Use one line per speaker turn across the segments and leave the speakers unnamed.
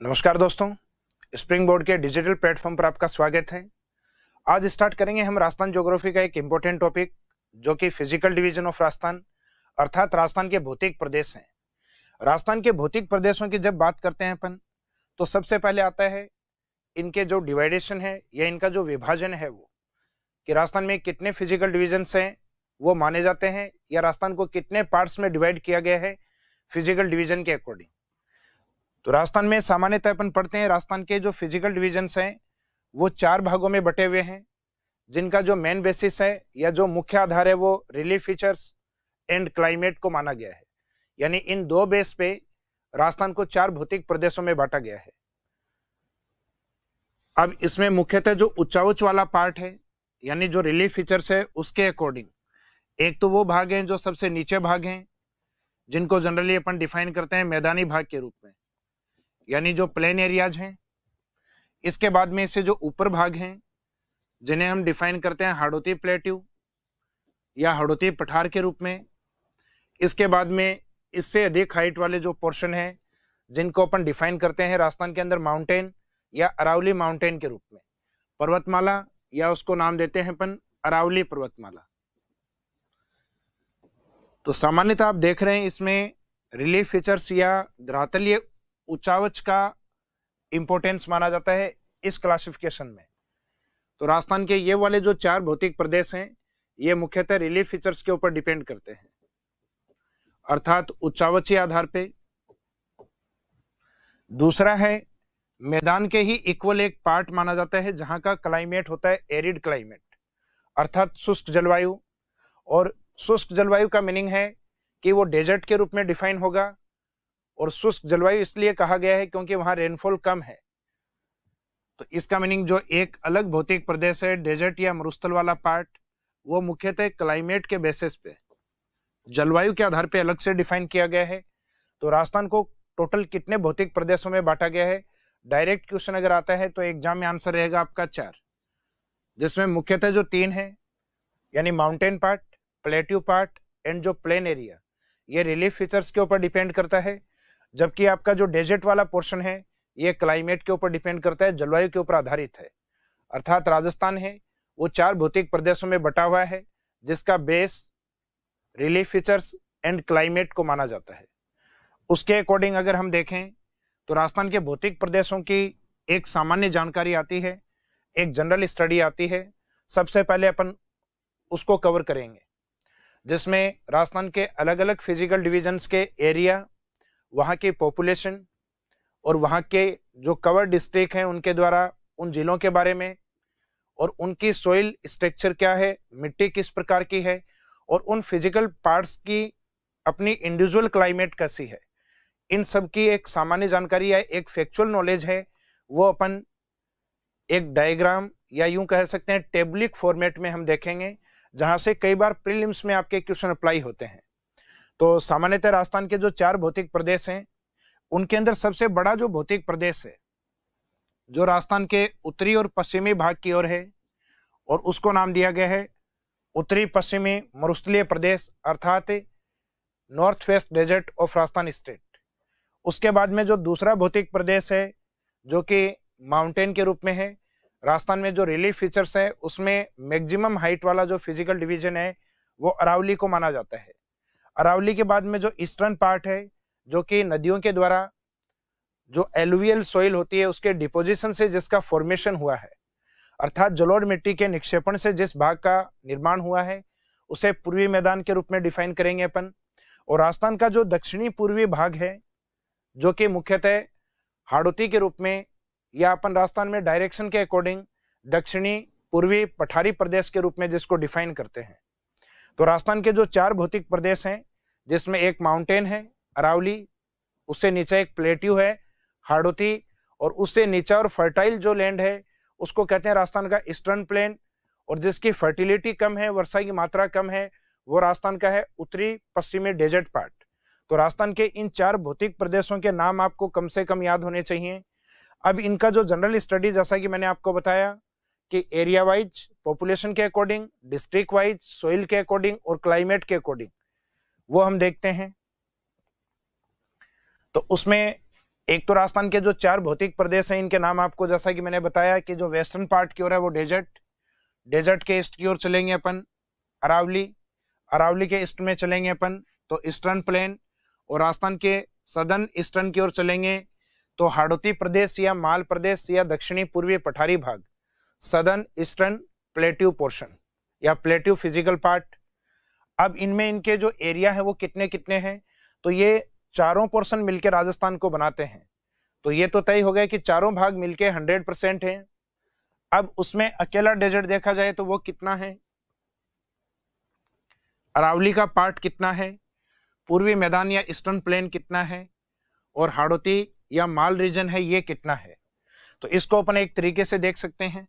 नमस्कार दोस्तों, spring board के डिजिटल प्लेटफॉर्म पर आपका स्वागत है। आज स्टार्ट करेंगे हम राजस्थान ज्योग्राफी का एक इम्पोर्टेंट टॉपिक जो कि फिजिकल डिवीजन ऑफ राजस्थान अर्थात राजस्थान के भौतिक प्रदेश हैं। राजस्थान के भौतिक प्रदेशों की जब बात करते हैं अपन तो सबसे पहले आता है इनके जो डिवाइडेशन है या इनका जो विभाजन है वो कि राजस्थान में कितने फिजिकल डिविजन्स हैं वो माने जाते हैं या राजस्थान को कितने पार्ट्स में डिवाइड किया गया है फिजिकल डिवीजन के अकॉर्डिंग। तो राजस्थान में सामान्यतः अपन पढ़ते हैं राजस्थान के जो फिजिकल डिविजन्स हैं वो 4 भागों में बटे हुए हैं, जिनका जो मेन बेसिस है या जो मुख्य आधार है वो रिलीफ फीचर्स एंड क्लाइमेट को माना गया है। यानी इन दो बेस पे राजस्थान को 4 भौतिक प्रदेशों में बांटा गया है। अब इसमें मुख्यतः जो उच्चाउच्च वाला पार्ट है यानी जो रिलीफ फीचर्स है उसके अकॉर्डिंग एक तो वो भाग हैं जो सबसे नीचे भाग हैं, जिनको जनरली अपन डिफाइन करते हैं मैदानी भाग के रूप में, यानी जो प्लेन एरियाज हैं। इसके बाद में इससे जो ऊपर भाग हैं जिन्हें हम डिफाइन करते हैं हाड़ौती प्लेट्यू या हाड़ौती पठार के रूप में। इसके बाद में इससे अधिक हाइट वाले जो पोर्शन है जिनको अपन डिफाइन करते हैं राजस्थान के अंदर माउंटेन या अरावली माउंटेन के रूप में, पर्वतमाला या उसको नाम देते हैं अपन अरावली पर्वतमाला। तो सामान्यतः आप देख रहे हैं इसमें रिलीफ फीचर्स या धरातलीय उच्चावच का इंपॉर्टेंस माना जाता है इस क्लासिफिकेशन में। तो राजस्थान के ये वाले जो 4 भौतिक प्रदेश हैं ये मुख्यतः रिलीफ फीचर्स के ऊपर डिपेंड करते हैं, अर्थात उच्चावचीय आधार पे। दूसरा है मैदान के ही इक्वल एक पार्ट माना जाता है जहां का क्लाइमेट होता है एरिड क्लाइमेट अर्थात शुष्क जलवायु। और शुष्क जलवायु का मीनिंग है कि वो डेजर्ट के रूप में डिफाइन होगा, और शुष्क जलवायु इसलिए कहा गया है क्योंकि वहां रेनफॉल कम है। तो इसका मीनिंग जो एक अलग भौतिक प्रदेश है डेजर्ट या मरुस्थल वाला पार्ट, वो मुख्यतः क्लाइमेट के बेसिस पे जलवायु के आधार पे अलग से डिफाइन किया गया है। तो राजस्थान को टोटल कितने भौतिक प्रदेशों में बांटा गया है, डायरेक्ट क्वेश्चन अगर आता है तो एग्जाम में आंसर रहेगा आपका 4, जिसमें मुख्यतः जो 3 है यानी mountain part, plateau part and जो प्लेन एरिया, ये रिलीफ फीचर्स के ऊपर डिपेंड करता है, जबकि आपका जो डेजर्ट वाला पोर्शन है ये क्लाइमेट के ऊपर डिपेंड करता है, जलवायु के ऊपर आधारित है। अर्थात राजस्थान है वो 4 भौतिक प्रदेशों में बटा हुआ है जिसका base relief features and climate को माना जाता है। उसके अकॉर्डिंग अगर हम देखें तो राजस्थान के भौतिक प्रदेशों की एक सामान्य जानकारी आती है, एक जनरल स्टडी आती है। सबसे पहले अपन उसको कवर करेंगे, जिसमें राजस्थान के अलग अलग फिजिकल डिविजन्स के एरिया, वहाँ की पॉपुलेशन और वहाँ के जो कवर डिस्ट्रिक्ट हैं उनके द्वारा उन जिलों के बारे में, और उनकी सोइल स्ट्रक्चर क्या है, मिट्टी किस प्रकार की है, और उन फिजिकल पार्ट्स की अपनी इंडिविजुअल क्लाइमेट कैसी है, इन सब की एक सामान्य जानकारी या एक फैक्चुअल नॉलेज है वो अपन एक डायग्राम या यूं कह सकते हैं टेबलिक फॉर्मेट में हम देखेंगे, जहां से कई बार प्रीलिम्स में आपके क्वेश्चन अप्लाई होते हैं। तो सामान्यतः राजस्थान के जो 4 भौतिक प्रदेश हैं उनके अंदर सबसे बड़ा जो भौतिक प्रदेश है जो राजस्थान के उत्तरी और पश्चिमी भाग की ओर है, और उसको नाम दिया गया है उत्तरी पश्चिमी मरुस्थलीय प्रदेश अर्थात north west desert of Rajasthan state. उसके बाद में जो दूसरा भौतिक प्रदेश है जो कि माउंटेन के रूप में है, राजस्थान में जो रिलीफ फीचर्स है उसमें मैक्सिमम हाइट वाला जो फिजिकल डिवीजन है वो अरावली को माना जाता है। अरावली के बाद में जो ईस्टर्न पार्ट है जो कि नदियों के द्वारा जो एलुवियल सॉइल होती है उसके डिपोजिशन से जिसका फॉर्मेशन हुआ है, अर्थात जलोढ़ मिट्टी के निक्षेपण से जिस भाग का निर्माण हुआ है उसे पूर्वी मैदान के रूप में डिफाइन करेंगे अपन। और राजस्थान का जो दक्षिणी पूर्वी भाग है जो कि मुख्यतः हाड़ौती के रूप में या अपन राजस्थान में डायरेक्शन के अकॉर्डिंग दक्षिणी पूर्वी पठारी प्रदेश के रूप में जिसको डिफाइन करते हैं। तो राजस्थान के जो 4 भौतिक प्रदेश हैं जिसमें एक माउंटेन है अरावली, उससे नीचे एक प्लेट्यू है हाड़ौती, और उससे नीचे और फर्टाइल जो लैंड है उसको कहते हैं राजस्थान का ईस्टर्न प्लेन, और जिसकी फर्टिलिटी कम है, वर्षा की मात्रा कम है, वो राजस्थान का है उत्तरी पश्चिमी डेजर्ट पार्ट। तो राजस्थान के इन 4 भौतिक प्रदेशों के नाम आपको कम से कम याद होने चाहिए। अब इनका जो जनरल स्टडी जैसा कि मैंने आपको बताया कि एरिया वाइज, पॉपुलेशन के अकॉर्डिंग, डिस्ट्रिक्ट वाइज, सोइल के अकॉर्डिंग और क्लाइमेट के अकॉर्डिंग, वो हम देखते हैं। तो उसमें एक तो राजस्थान के जो 4 भौतिक प्रदेश हैं इनके नाम आपको जैसा कि मैंने बताया कि जो वेस्टर्न पार्ट की ओर है वो डेजर्ट, डेजर्ट के ईस्ट की ओर चलेंगे अपन अरावली, अरावली के ईस्ट में चलेंगे अपन तो ईस्टर्न प्लेन, और राजस्थान के सदर्न ईस्टर्न की ओर चलेंगे तो हाड़ौती प्रदेश या माल प्रदेश या दक्षिणी पूर्वी पठारी भाग, सदर्न ईस्टर्न प्लेट्यू पोर्शन या प्लेट्यू फिजिकल पार्ट। अब इनमें इनके जो एरिया है वो कितने कितने हैं, तो ये चारों पोर्शन मिलकर राजस्थान को बनाते हैं। तो ये तो तय हो गया कि चारों भाग मिलके 100% हैं। अब उसमें अकेला डेजर्ट देखा जाए तो वो कितना है, अरावली का पार्ट कितना है, पूर्वी मैदान या ईस्टर्न प्लेन कितना है, और हाड़ौती या माल रीजन है ये कितना है। तो इसको अपन एक तरीके से देख सकते हैं,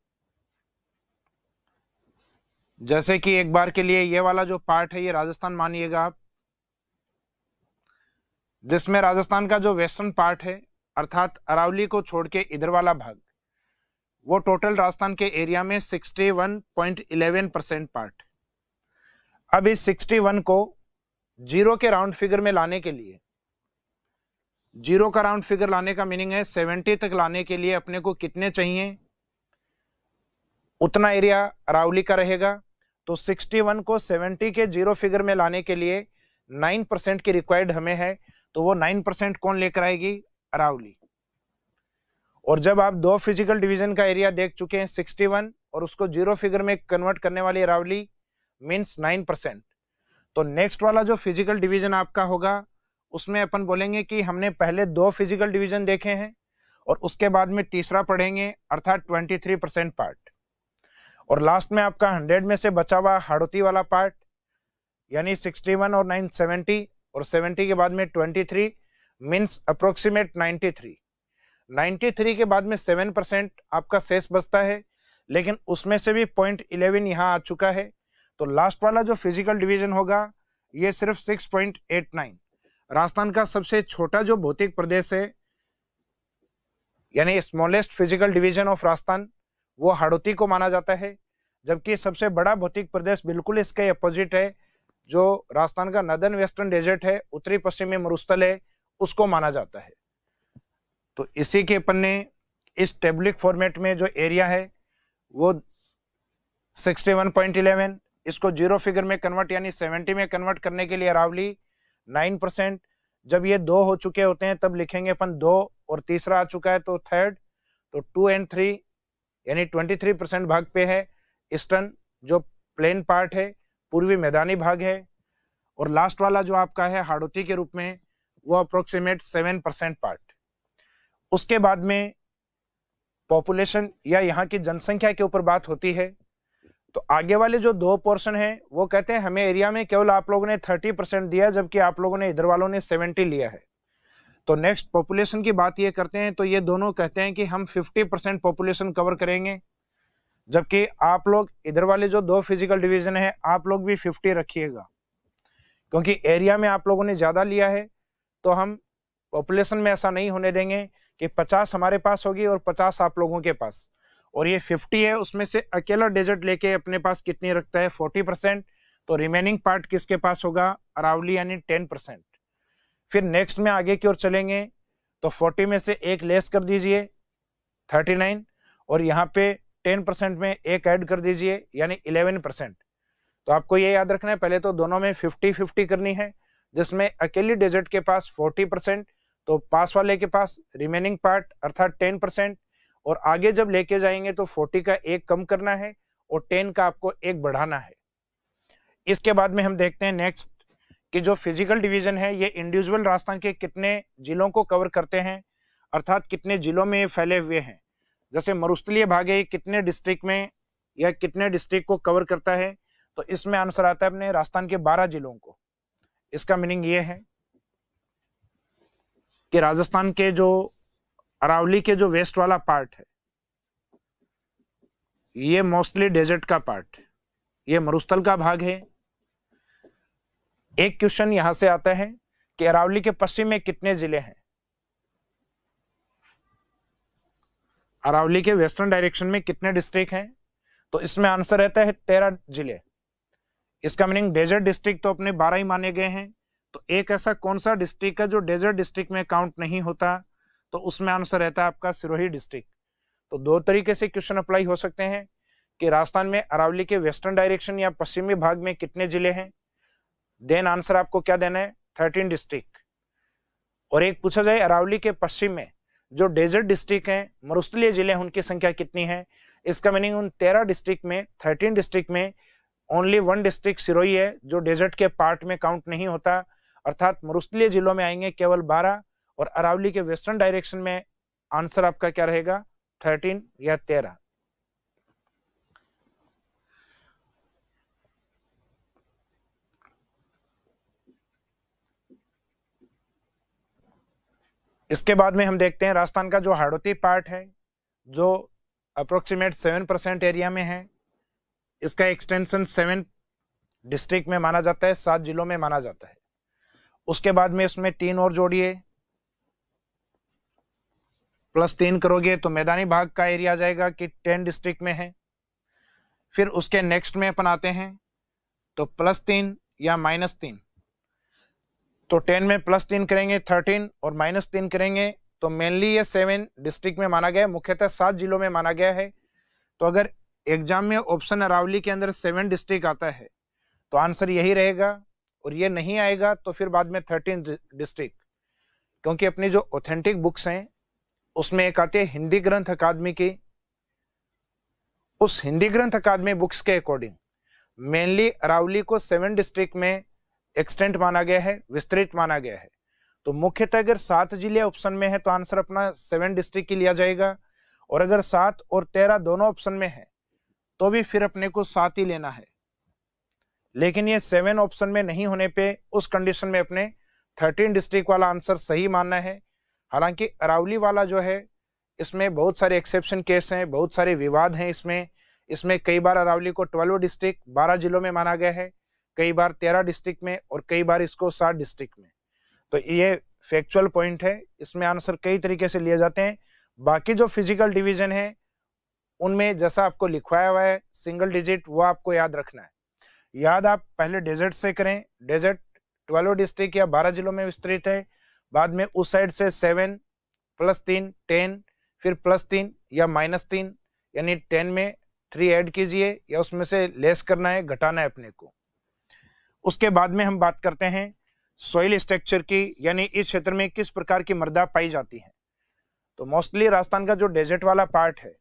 जैसे कि एक बार के लिए ये वाला जो पार्ट है ये राजस्थान मानिएगा आप, जिसमें राजस्थान का जो वेस्टर्न पार्ट है अर्थात अरावली को छोड़ के इधर वाला भाग, वो टोटल राजस्थान के एरिया में 61.11% पार्ट। अब इस 61 को जीरो के राउंड फिगर में लाने के लिए, जीरो का राउंड फिगर लाने का मीनिंग है 70 तक लाने के लिए अपने को कितने चाहिए, उतना एरिया अरावली का रहेगा। तो 61 को 70 के जीरो फिगर में लाने के लिए 9% की रिक्वायर्ड हमें है, तो वो 9% कौन लेकर आएगी, अरावली। और जब आप दो फिजिकल डिवीजन का एरिया देख चुके हैं 61 और उसको जीरो फिगर में कन्वर्ट करने वाली अरावली मींस 9%, तो नेक्स्ट वाला जो फिजिकल डिवीजन आपका होगा उसमें अपन बोलेंगे कि हमने पहले दो फिजिकल डिवीजन देखे हैं और उसके बाद में तीसरा पढ़ेंगे अर्थात 23% पार्ट, और लास्ट में आपका 100 में से बचा हुआ हाड़ौती वाला पार्ट यानी 61 और 9 70 और 70 के बाद में 23 मीन्स अप्रोक्सीमेट 93। 93 के बाद में 7% आपका शेष बचता है, लेकिन उसमें से भी 0.11 यहाँ आ चुका है। तो लास्ट वाला जो फिजिकल डिवीजन होगा ये सिर्फ 6.89। राजस्थान का सबसे छोटा जो भौतिक प्रदेश है यानी smallest physical division of Rajasthan वो हाड़ौती को माना जाता है, जबकि सबसे बड़ा भौतिक प्रदेश बिल्कुल इसके अपोजिट है, जो राजस्थान का नदर्न वेस्टर्न डेजर्ट है, उत्तरी पश्चिमी मरुस्थल है, उसको माना जाता है। तो इसी के अपन ने इस टेबुलिक फॉर्मेट में जो एरिया है वो 61.11, इसको जीरो फिगर में कन्वर्ट यानी 70 में कन्वर्ट करने के लिए अरावली 9%। जब ये दो हो चुके होते हैं तब लिखेंगे अपन 2 और तीसरा आ चुका है तो थर्ड, तो 2 और 3 यानी 23% भाग पे है ईस्टर्न जो प्लेन पार्ट है, पूर्वी मैदानी भाग है, और लास्ट वाला जो आपका है हाड़ौती के रूप में वो अप्रोक्सीमेट 7% पार्ट। उसके बाद में पॉपुलेशन या यहाँ की जनसंख्या के ऊपर बात होती है, तो आगे वाले जो दो पोर्शन है वो कहते हैं हमें एरिया में केवल आप लोगों ने 30% दिया जबकि आप लोगों ने इधर वालों ने 70 लिया है। तो नेक्स्ट पॉपुलेशन की बात ये करते हैं तो ये दोनों कहते हैं कि हम 50% पॉपुलेशन कवर करेंगे, जबकि आप लोग इधर वाले जो दो फिजिकल डिवीजन है आप लोग भी 50 रखिएगा, क्योंकि एरिया में आप लोगों ने ज्यादा लिया है। तो हम पॉपुलेशन में ऐसा नहीं होने देंगे कि 50 हमारे पास होगी और 50 आप लोगों के पास, और ये 50 है उसमें से अकेला डेजर्ट लेके अपने पास कितनी रखता है 40%, तो रिमेनिंग पार्ट किसके पास होगा, अरावली यानी 10%। फिर नेक्स्ट में आगे की ओर चलेंगे तो 40 में से एक लेस कर दीजिए 39, और यहाँ पे 10% में एक ऐड कर दीजिए यानी 11%। तो आपको ये याद रखना है पहले तो दोनों में 50-50 करनी है, जिसमें अकेली डेजर्ट के पास 40%, तो पास वाले के पास रिमेनिंग पार्ट अर्थात 10%, और आगे जब लेके जाएंगे तो 40 का एक कम करना है और 10 का आपको एक बढ़ाना है। इसके बाद में हम देखते हैं नेक्स्ट कि जो फिजिकल डिवीजन है ये इंडिविजुअल राजस्थान के कितने जिलों को कवर करते हैं, अर्थात कितने जिलों में फैले हुए हैं। जैसे मरुस्थलीय भाग है कितने डिस्ट्रिक्ट में या कितने डिस्ट्रिक्ट को कवर करता है, तो इसमें आंसर आता है अपने राजस्थान के 12 जिलों को। इसका मीनिंग ये है कि राजस्थान के जो अरावली के जो वेस्ट वाला पार्ट है ये मोस्टली डेजर्ट का पार्ट, ये मरुस्थल का भाग है। एक क्वेश्चन यहां से आता है कि अरावली के पश्चिम में कितने जिले हैं, अरावली के वेस्टर्न डायरेक्शन में कितने डिस्ट्रिक्ट हैं, तो इसमें आंसर रहता है 13 जिले। इसका मीनिंग डेजर्ट डिस्ट्रिक्ट तो अपने 12 ही माने गए हैं, तो एक ऐसा कौन सा डिस्ट्रिक्ट है जो डेजर्ट डिस्ट्रिक्ट में काउंट नहीं होता, तो उसमें आंसर रहता है आपका सिरोही डिस्ट्रिक्ट। तो दो तरीके से क्वेश्चन अप्लाई हो सकते हैं कि राजस्थान में अरावली के वेस्टर्न डायरेक्शन या पश्चिमी भाग में कितने जिले हैं, देन आंसर आपको क्या देना है, 13 डिस्ट्रिक्ट। और एक पूछा जाए अरावली के पश्चिम में जो डेजर्ट डिस्ट्रिक्ट हैं, मरुस्थलीय जिले हैं, उनकी संख्या कितनी है। इसका मीनिंग उन 13 डिस्ट्रिक्ट में 13 डिस्ट्रिक्ट में ओनली 1 डिस्ट्रिक्ट सिरोही है जो डेजर्ट के पार्ट में काउंट नहीं होता, अर्थात मरुस्थलीय जिलों में आएंगे केवल 12, और अरावली के वेस्टर्न डायरेक्शन में आंसर आपका क्या रहेगा, 13 या 13। इसके बाद में हम देखते हैं राजस्थान का जो हाड़ौती पार्ट है, जो अप्रोक्सीमेट 7% एरिया में है, इसका एक्सटेंशन 7 डिस्ट्रिक्ट में माना जाता है, 7 जिलों में माना जाता है। उसके बाद में इसमें 3 और जोड़िए, +3 करोगे तो मैदानी भाग का एरिया आ जाएगा कि 10 डिस्ट्रिक्ट में है। फिर उसके नेक्स्ट में अपन आते हैं तो +3 या -3, तो 10 में +3 करेंगे 13 और -3 करेंगे तो मेनली ये 7 डिस्ट्रिक्ट में माना गया है, मुख्यतः 7 जिलों में माना गया है। तो अगर एग्जाम में ऑप्शन अरावली के अंदर 7 डिस्ट्रिक्ट आता है तो आंसर यही रहेगा, और ये नहीं आएगा तो फिर बाद में 13 डिस्ट्रिक्ट, क्योंकि अपनी जो ऑथेंटिक बुक्स हैं उसमें एक आती है हिंदी ग्रंथ अकादमी की, उस हिंदी ग्रंथ अकादमी बुक्स के अकॉर्डिंग मेनली अरावली को 7 डिस्ट्रिक्ट में एक्सटेंट माना गया है, विस्तृत माना गया है। तो मुख्यतः अगर 7 जिले ऑप्शन में है तो आंसर अपना 7 डिस्ट्रिक्ट की लिया जाएगा, और अगर 7 और 13 दोनों ऑप्शन में है तो भी फिर अपने को 7 ही लेना है। लेकिन ये 7 ऑप्शन में नहीं होने पे उस कंडीशन में अपने 13 डिस्ट्रिक्ट वाला आंसर सही मानना है। हालांकि अरावली वाला जो है इसमें बहुत सारे एक्सेप्शन केस हैं, बहुत सारे विवाद हैं इसमें कई बार अरावली को 12 डिस्ट्रिक्ट 12 जिलों में माना गया है, कई बार 13 डिस्ट्रिक्ट में, और कई बार इसको 7 डिस्ट्रिक्ट में। तो ये फैक्चुअल पॉइंट है, इसमें आंसर कई तरीके से लिए जाते हैं। बाकी जो फिजिकल डिवीजन है उनमें जैसा आपको लिखवाया हुआ है सिंगल डिजिट, वो आपको याद रखना है। याद आप पहले डेजर्ट से करें, डेजर्ट 12 डिस्ट्रिक्ट या 12 जिलों में विस्तृत है, बाद में उस साइड से 7 +3 10, फिर +3 या -3, यानी 10 में 3 ऐड कीजिए या उसमें से लेस करना है, घटाना है अपने को। उसके बाद में हम बात करते हैं सॉइल स्ट्रक्चर की, यानी इस क्षेत्र में किस प्रकार की मृदा पाई जाती है। तो मोस्टली राजस्थान का जो डेजर्ट वाला पार्ट है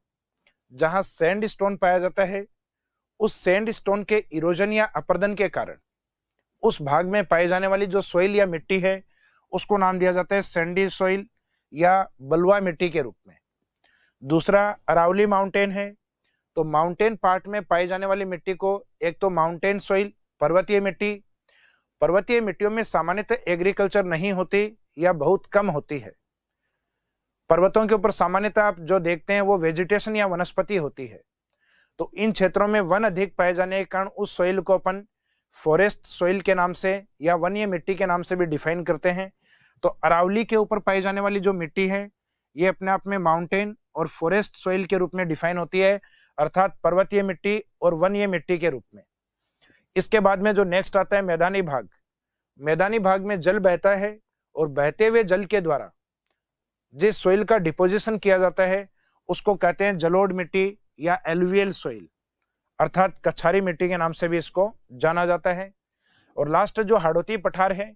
जहां सैंड स्टोन पाया जाता है, उस सैंड स्टोन के इरोजन या अपर्दन के कारण उस भाग में पाई जाने वाली जो सॉइल या मिट्टी है उसको नाम दिया जाता है सैंडी सॉइल या बलुआ मिट्टी के रूप में। दूसरा अरावली माउंटेन है, तो माउंटेन पार्ट में पाई जाने वाली मिट्टी को एक तो माउंटेन सॉइल, पर्वतीय मिट्टी, पर्वतीय मिट्टियों में सामान्यतः एग्रीकल्चर नहीं होती या बहुत कम होती है। पर्वतों के ऊपर सामान्यतः आप जो देखते हैं वो वेजिटेशन या वनस्पति होती है। तो इन क्षेत्रों में वन अधिक पाए जाने के कारण उस सॉइल को अपन फॉरेस्ट सॉइल के नाम से या वन्य मिट्टी के नाम से भी डिफाइन करते हैं। तो अरावली के ऊपर पाई जाने वाली जो मिट्टी है ये अपने आप में माउंटेन और फॉरेस्ट सॉइल के रूप में डिफाइन होती है, अर्थात पर्वतीय मिट्टी और वन्य मिट्टी के रूप में। इसके बाद में जो नेक्स्ट आता है मैदानी भाग। मैदानी भाग में जल बहता है और बहते हुए जल के द्वारा जिस सॉइल का डिपोजिशन किया जाता है उसको कहते हैं जलोढ़ मिट्टी या एलुवियल सॉइल, अर्थात कछारी मिट्टी के नाम से भी इसको जाना जाता है। और लास्ट जो हाड़ौती पठार है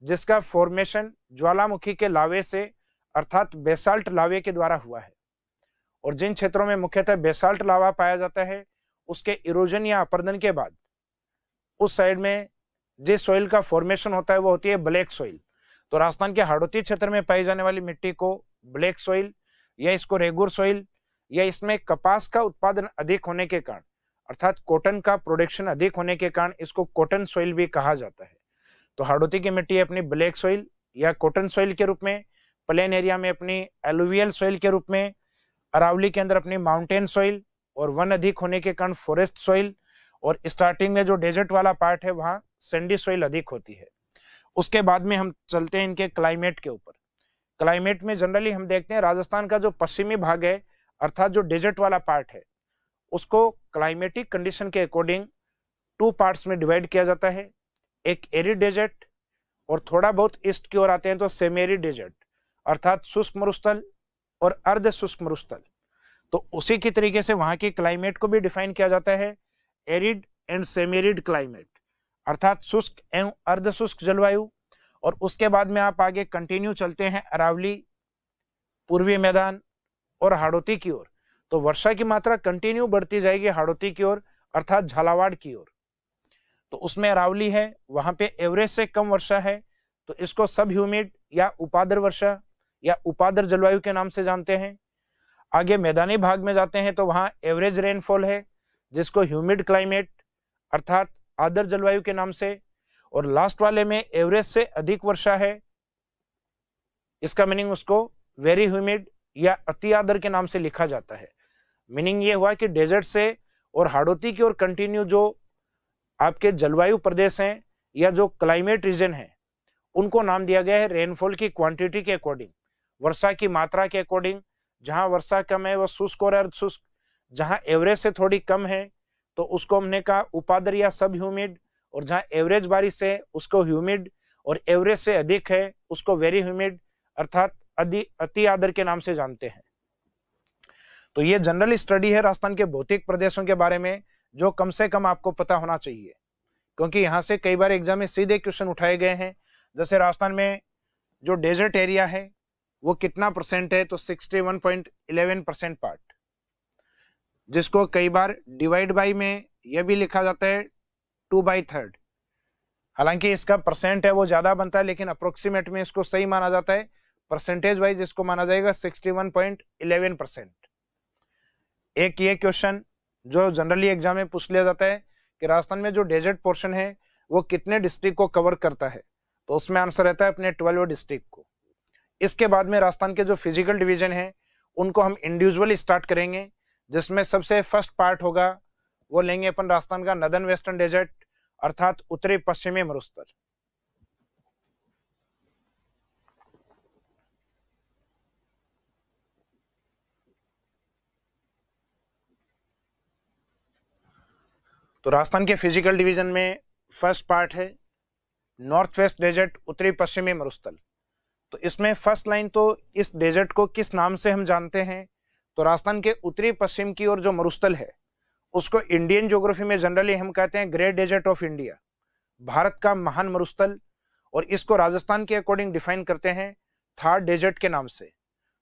जिसका फॉर्मेशन ज्वालामुखी के लावे से अर्थात बेसाल्ट लावे के द्वारा हुआ है, और जिन क्षेत्रों में मुख्यतः बेसाल्ट लावा पाया जाता है उसके इरोजन या अपर्दन के बाद उस साइड में जिस सॉइल का फॉर्मेशन होता है वो होती है ब्लैक सॉइल। तो राजस्थान के हाड़ौती क्षेत्र में पाई जाने वाली मिट्टी को ब्लैक सॉइल या इसको रेगुर सॉइल, या इसमें कपास का उत्पादन अधिक होने के कारण अर्थात कॉटन का प्रोडक्शन अधिक होने के कारण इसको कॉटन सॉइल भी कहा जाता है। तो हाड़ौती की मिट्टी अपनी ब्लैक सॉइल या कॉटन सॉइल के रूप में, प्लेन एरिया में अपनी एलुवियल सॉइल के रूप में, अरावली के अंदर अपनी माउंटेन सॉइल और वन अधिक होने के कारण फॉरेस्ट सॉइल, और स्टार्टिंग में जो डेजर्ट वाला पार्ट है वहां सैंडी सॉइल अधिक होती है। उसके बाद में हम चलते हैं इनके क्लाइमेट के ऊपर। क्लाइमेट में जनरली हम देखते हैं राजस्थान का जो पश्चिमी भाग है अर्थात जो डेजर्ट वाला पार्ट है उसको क्लाइमेटिक कंडीशन के अकॉर्डिंग 2 पार्ट्स में डिवाइड किया जाता है, एक एरिड डेजर्ट और थोड़ा बहुत ईस्ट की ओर आते हैं तो सेमी एरिड डेजर्ट, अर्थात शुष्क मरुस्थल और अर्ध शुष्क मरुस्थल। तो उसी की तरीके से वहां की क्लाइमेट को भी डिफाइन किया जाता है arid and semi arid climate, अर्थात शुष्क एवं अर्ध शुष्क जलवायु। और उसके बाद में आप आगे कंटिन्यू चलते हैं अरावली, पूर्वी मैदान और हाड़ौती की ओर। तो वर्षा की मात्रा कंटिन्यू बढ़ती जाएगी हाड़ौती की ओर अर्थात झालावाड़ की ओर। तो उसमें अरावली है, वहां पे एवरेज से कम वर्षा है, तो इसको सब ह्यूमिड या उपाद्र वर्षा या उपाद्र जलवायु के नाम से जानते हैं। आगे मैदानी भाग में जाते हैं तो वहां एवरेज रेनफॉल है जिसको ह्यूमिड क्लाइमेट अर्थात आर्द्र जलवायु के नाम से, और लास्ट वाले में एवरेज से अधिक वर्षा है, इसका मीनिंग उसको वेरी ह्यूमिड या अति आर्द्र के नाम से लिखा जाता है। मीनिंग ये हुआ कि डेजर्ट से और हाड़ौती की ओर कंटिन्यू जो आपके जलवायु प्रदेश हैं या जो क्लाइमेट रीजन है उनको नाम दिया गया है रेनफॉल की क्वांटिटी के अकॉर्डिंग, वर्षा की मात्रा के अकॉर्डिंग। जहां वर्षा कम है वो शुष्क और अर्ध शुष्क, जहां एवरेज से थोड़ी कम है तो उसको हमने कहा उपाद्र या सब ह्यूमिड, और जहां एवरेज बारिश है उसको ह्यूमिड, और एवरेज से अधिक है उसको वेरी ह्यूमिड अर्थात अति आर्द्र के नाम से जानते हैं। तो ये जनरल स्टडी है राजस्थान के भौतिक प्रदेशों के बारे में जो कम से कम आपको पता होना चाहिए, क्योंकि यहाँ से कई बार एग्जाम में सीधे क्वेश्चन उठाए गए हैं। जैसे राजस्थान में जो डेजर्ट एरिया है वो कितना परसेंट है, तो 61.11% पार्ट, जिसको कई बार डिवाइड बाई में यह भी लिखा जाता है 2/3। हालांकि इसका परसेंट है वो ज्यादा बनता है, लेकिन अप्रोक्सीमेट में इसको सही माना जाता है, परसेंटेज वाइज इसको माना जाएगा 61.11%। एक ये क्वेश्चन जो जनरली एग्जाम में पूछ लिया जाता है कि राजस्थान में जो डेजर्ट पोर्शन है वो कितने डिस्ट्रिक्ट को कवर करता है, तो उसमें आंसर रहता है अपने 12 डिस्ट्रिक्ट को। इसके बाद में राजस्थान के जो फिजिकल डिवीजन है उनको हम इंडिविजुअली स्टार्ट करेंगे, जिसमें सबसे फर्स्ट पार्ट होगा वो लेंगे अपन राजस्थान का नदर्न वेस्टर्न डेजर्ट अर्थात उत्तरी पश्चिमी मरुस्थल। तो राजस्थान के फिजिकल डिवीजन में फर्स्ट पार्ट है नॉर्थ वेस्ट डेजर्ट उत्तरी पश्चिमी मरुस्थल। तो इसमें फर्स्ट लाइन तो इस डेजर्ट को किस नाम से हम जानते हैं, तो राजस्थान के उत्तरी पश्चिम की ओर जो मरुस्थल है उसको इंडियन ज्योग्राफी में जनरली हम कहते हैं great desert of India, Bharat का महान मरुस्थल, और इसको राजस्थान के अकॉर्डिंग डिफाइन करते हैं थार डेजर्ट के नाम से।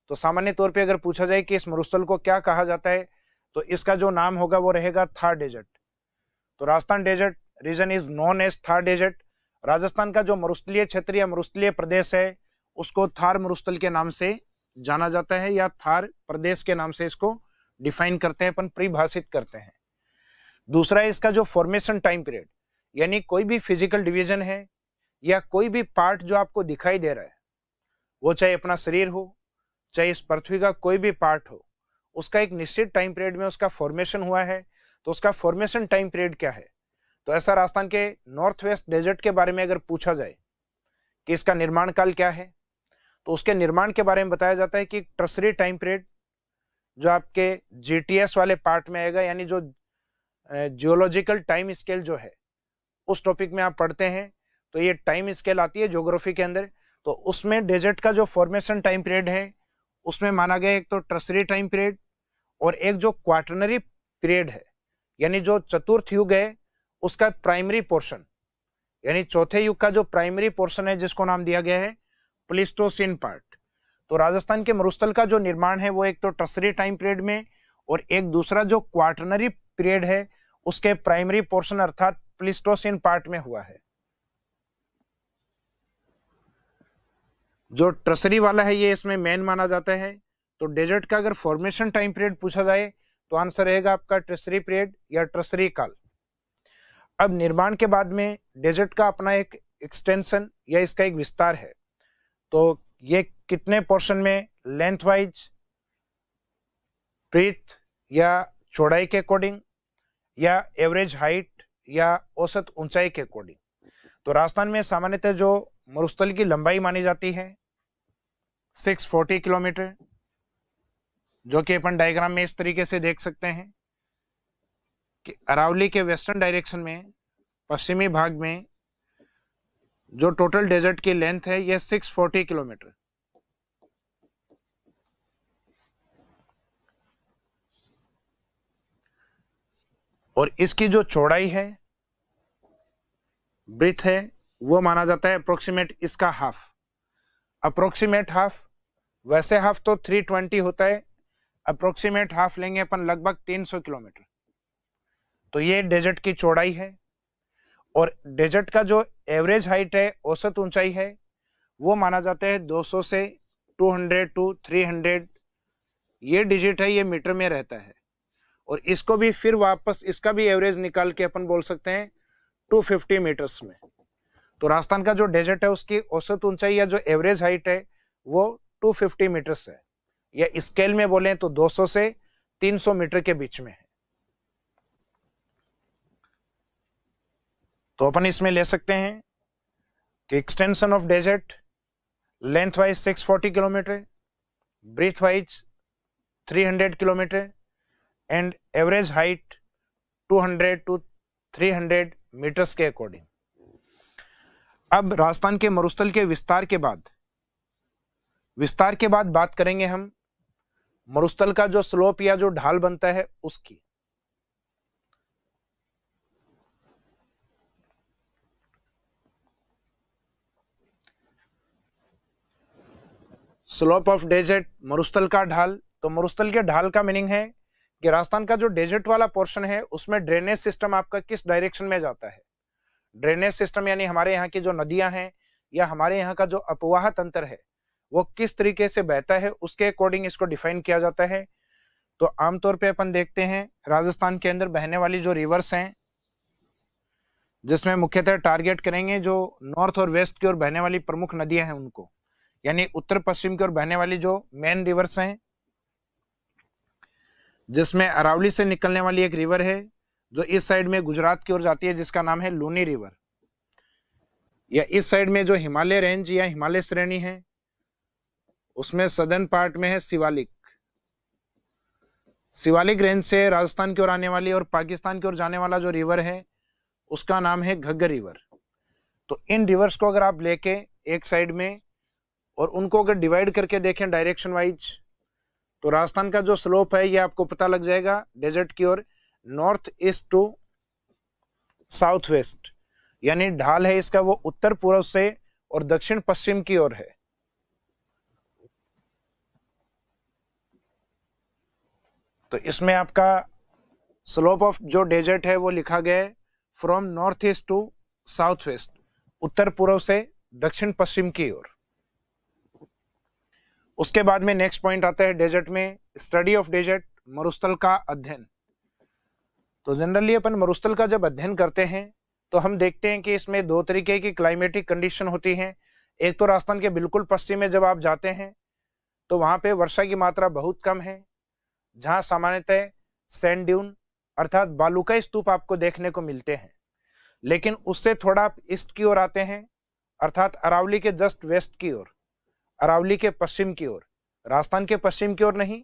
तो सामान्य तौर पे अगर पूछा जाए कि इस मरुस्थल को क्या कहा जाता है तो इसका जो नाम होगा वो रहेगा थार डेजर्ट। तो Rajasthan desert region is known as Thar desert. Rajasthan का जो मरुस्थलीय क्षेत्र या मरुस्थलीय प्रदेश है उसको थार मरुस्थल के नाम से जाना जाता है, या थार प्रदेश के नाम से इसको डिफाइन करते हैं, अपन परिभाषित करते हैं। दूसरा है इसका जो फॉर्मेशन टाइम पीरियड, यानी कोई भी फिजिकल डिवीजन है या कोई भी पार्ट जो आपको दिखाई दे रहा है, वो चाहे अपना शरीर हो चाहे इस पृथ्वी का कोई भी पार्ट हो, उसका एक निश्चित टाइम पीरियड में उसका फॉर्मेशन हुआ है, तो उसका फॉर्मेशन टाइम पीरियड क्या है। तो ऐसा राजस्थान के नॉर्थ वेस्ट डेजर्ट के बारे में अगर पूछा जाए कि इसका निर्माण काल क्या है, तो उसके निर्माण के बारे में बताया जाता है कि टर्सरी टाइम पीरियड जो आपके जीटीएस वाले पार्ट में आएगा, यानी जो जियोलॉजिकल टाइम स्केल जो है उस टॉपिक में आप पढ़ते हैं, तो ये टाइम स्केल आती है ज्योग्राफी के अंदर। तो उसमें डेजर्ट का जो फॉर्मेशन टाइम पीरियड है उसमें माना गया एक तो टर्सरी टाइम पीरियड और एक जो क्वार्टनरी पीरियड है, यानी जो चतुर्थ युग है उसका प्राइमरी पोर्शन, यानी चौथे युग का जो प्राइमरी पोर्शन है जिसको नाम दिया गया है प्लीस्टोसिन पार्ट। तो राजस्थान के मरुस्थल का जो निर्माण है वो एक तो टर्सरी टाइम पीरियड में और एक दूसरा जो क्वार्टनरी पीरियड है उसके प्राइमरी पोर्शन अर्थात प्लीस्टोसिन पार्ट में हुआ है। जो टर्सरी वाला है ये इसमें मेन माना जाता है। तो डेजर्ट का अगर फॉर्मेशन टाइम पीरियड पूछा जाए तो आंसर रहेगा आपका टर्सरी पीरियड या टर्सरी काल। अब निर्माण के बाद में डेजर्ट का अपना एक एक्सटेंशन या इसका एक विस्तार है, तो ये कितने पोर्शन में लेंथ वाइज, ब्रीथ या चौड़ाई के अकॉर्डिंग, या एवरेज हाइट या औसत ऊंचाई के अकॉर्डिंग। तो राजस्थान में सामान्यतः जो मरुस्थल की लंबाई मानी जाती है 640 किलोमीटर, जो कि अपन डायग्राम में इस तरीके से देख सकते हैं कि अरावली के वेस्टर्न डायरेक्शन में पश्चिमी भाग में जो टोटल डेजर्ट की लेंथ है यह 640 किलोमीटर। और इसकी जो चौड़ाई है, ब्रीथ है, वो माना जाता है अप्रोक्सीमेट इसका हाफ, अप्रोक्सीमेट हाफ। वैसे हाफ तो 320 होता है, अप्रोक्सीमेट हाफ लेंगे अपन लगभग 300 किलोमीटर। तो ये डेजर्ट की चौड़ाई है। और डेजर्ट का जो एवरेज हाइट है, औसत ऊंचाई है, वो माना जाता है 200 से 200 टू 300, ये डिजिट है, ये मीटर में रहता है। और इसको भी फिर वापस इसका भी एवरेज निकाल के अपन बोल सकते हैं 250 मीटर्स में। तो राजस्थान का जो डेजर्ट है उसकी औसत ऊंचाई या जो एवरेज हाइट है वो 250 मीटर्स है, या स्केल में बोलें तो 200 से 300 मीटर के बीच में है। तो अपन इसमें ले सकते हैं कि extension of desert length wise 640 kilometre, breadth wise 300 kilometre and average height 200 to 300 metres के अकॉर्डिंग। अब राजस्थान के मरुस्थल के विस्तार के बाद बात करेंगे हम मरुस्थल का जो स्लोप या जो ढाल बनता है उसकी। स्लोप ऑफ डेजर्ट, मरुस्थल का ढाल। तो मरुस्थल के ढाल का मीनिंग है कि राजस्थान का जो डेजर्ट वाला पोर्शन है उसमें ड्रेनेज सिस्टम आपका किस डायरेक्शन में जाता है। ड्रेनेज सिस्टम यानी हमारे यहाँ की जो नदियां हैं या हमारे यहाँ का जो अपवाह तंत्र है वो किस तरीके से बहता है, उसके अकॉर्डिंग इसको डिफाइन किया जाता है। तो आमतौर पे अपन देखते हैं राजस्थान के अंदर बहने वाली जो रिवर्स हैं, जिसमें मुख्यतः टारगेट करेंगे जो नॉर्थ और वेस्ट की ओर बहने वाली प्रमुख नदियां हैं उनको, यानी उत्तर पश्चिम की ओर बहने वाली जो मेन रिवर्स हैं, जिसमें अरावली से निकलने वाली एक रिवर है जो इस साइड में गुजरात की ओर जाती है जिसका नाम है लूनी रिवर, या इस साइड में जो हिमालय रेंज या हिमालय श्रेणी है उसमें सदर्न पार्ट में है शिवालिक। शिवालिक रेंज से राजस्थान की ओर आने वाली और पाकिस्तान की ओर जाने वाला जो रिवर है उसका नाम है घग्गर रिवर। तो इन रिवर्स को अगर आप लेके एक साइड में और उनको अगर डिवाइड करके देखें डायरेक्शन वाइज, तो राजस्थान का जो स्लोप है ये आपको पता लग जाएगा डेजर्ट की ओर north east to south west, यानी ढाल है इसका वो उत्तर पूर्व से और दक्षिण पश्चिम की ओर है। तो इसमें आपका स्लोप ऑफ जो डेजर्ट है वो लिखा गया है from north east to south west, उत्तर पूर्व से दक्षिण पश्चिम की ओर। उसके बाद में नेक्स्ट पॉइंट आता है डेजर्ट में स्टडी ऑफ डेजर्ट, मरुस्थल का अध्ययन। तो जनरली अपन मरुस्थल का जब अध्ययन करते हैं तो हम देखते हैं कि इसमें दो तरीके की क्लाइमेटिक कंडीशन होती हैं। एक तो राजस्थान के बिल्कुल पश्चिम में जब आप जाते हैं तो वहां पे वर्षा की मात्रा बहुत कम है, जहां सामान्यतः सैंड ड्यून अर्थात बालू का स्तूप आपको देखने को मिलते हैं। लेकिन उससे थोड़ा आप ईस्ट की ओर आते हैं अर्थात अरावली के जस्ट वेस्ट की ओर, अरावली के पश्चिम की ओर, राजस्थान के पश्चिम की ओर नहीं,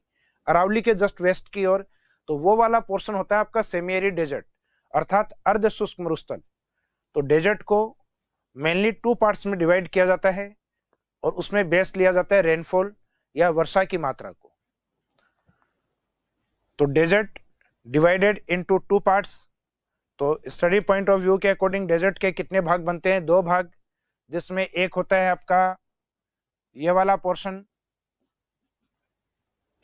अरावली के जस्ट वेस्ट की ओर, तो वो वाला पोर्शन होता है आपका सेमी एरिड डेजर्ट अर्थात अर्ध शुष्क मरुस्थल। तो डेजर्ट को मेनली 2 पार्ट्स में डिवाइड किया जाता है और उसमें बेस लिया जाता है रेनफॉल या वर्षा की मात्रा को। तो डेजर्ट डिवाइडेड इनटू 2 पार्ट्स। तो स्टडी पॉइंट ऑफ व्यू के अकॉर्डिंग डेजर्ट के कितने भाग बनते हैं? 2 भाग, जिसमें एक होता है आपका ये वाला पोर्शन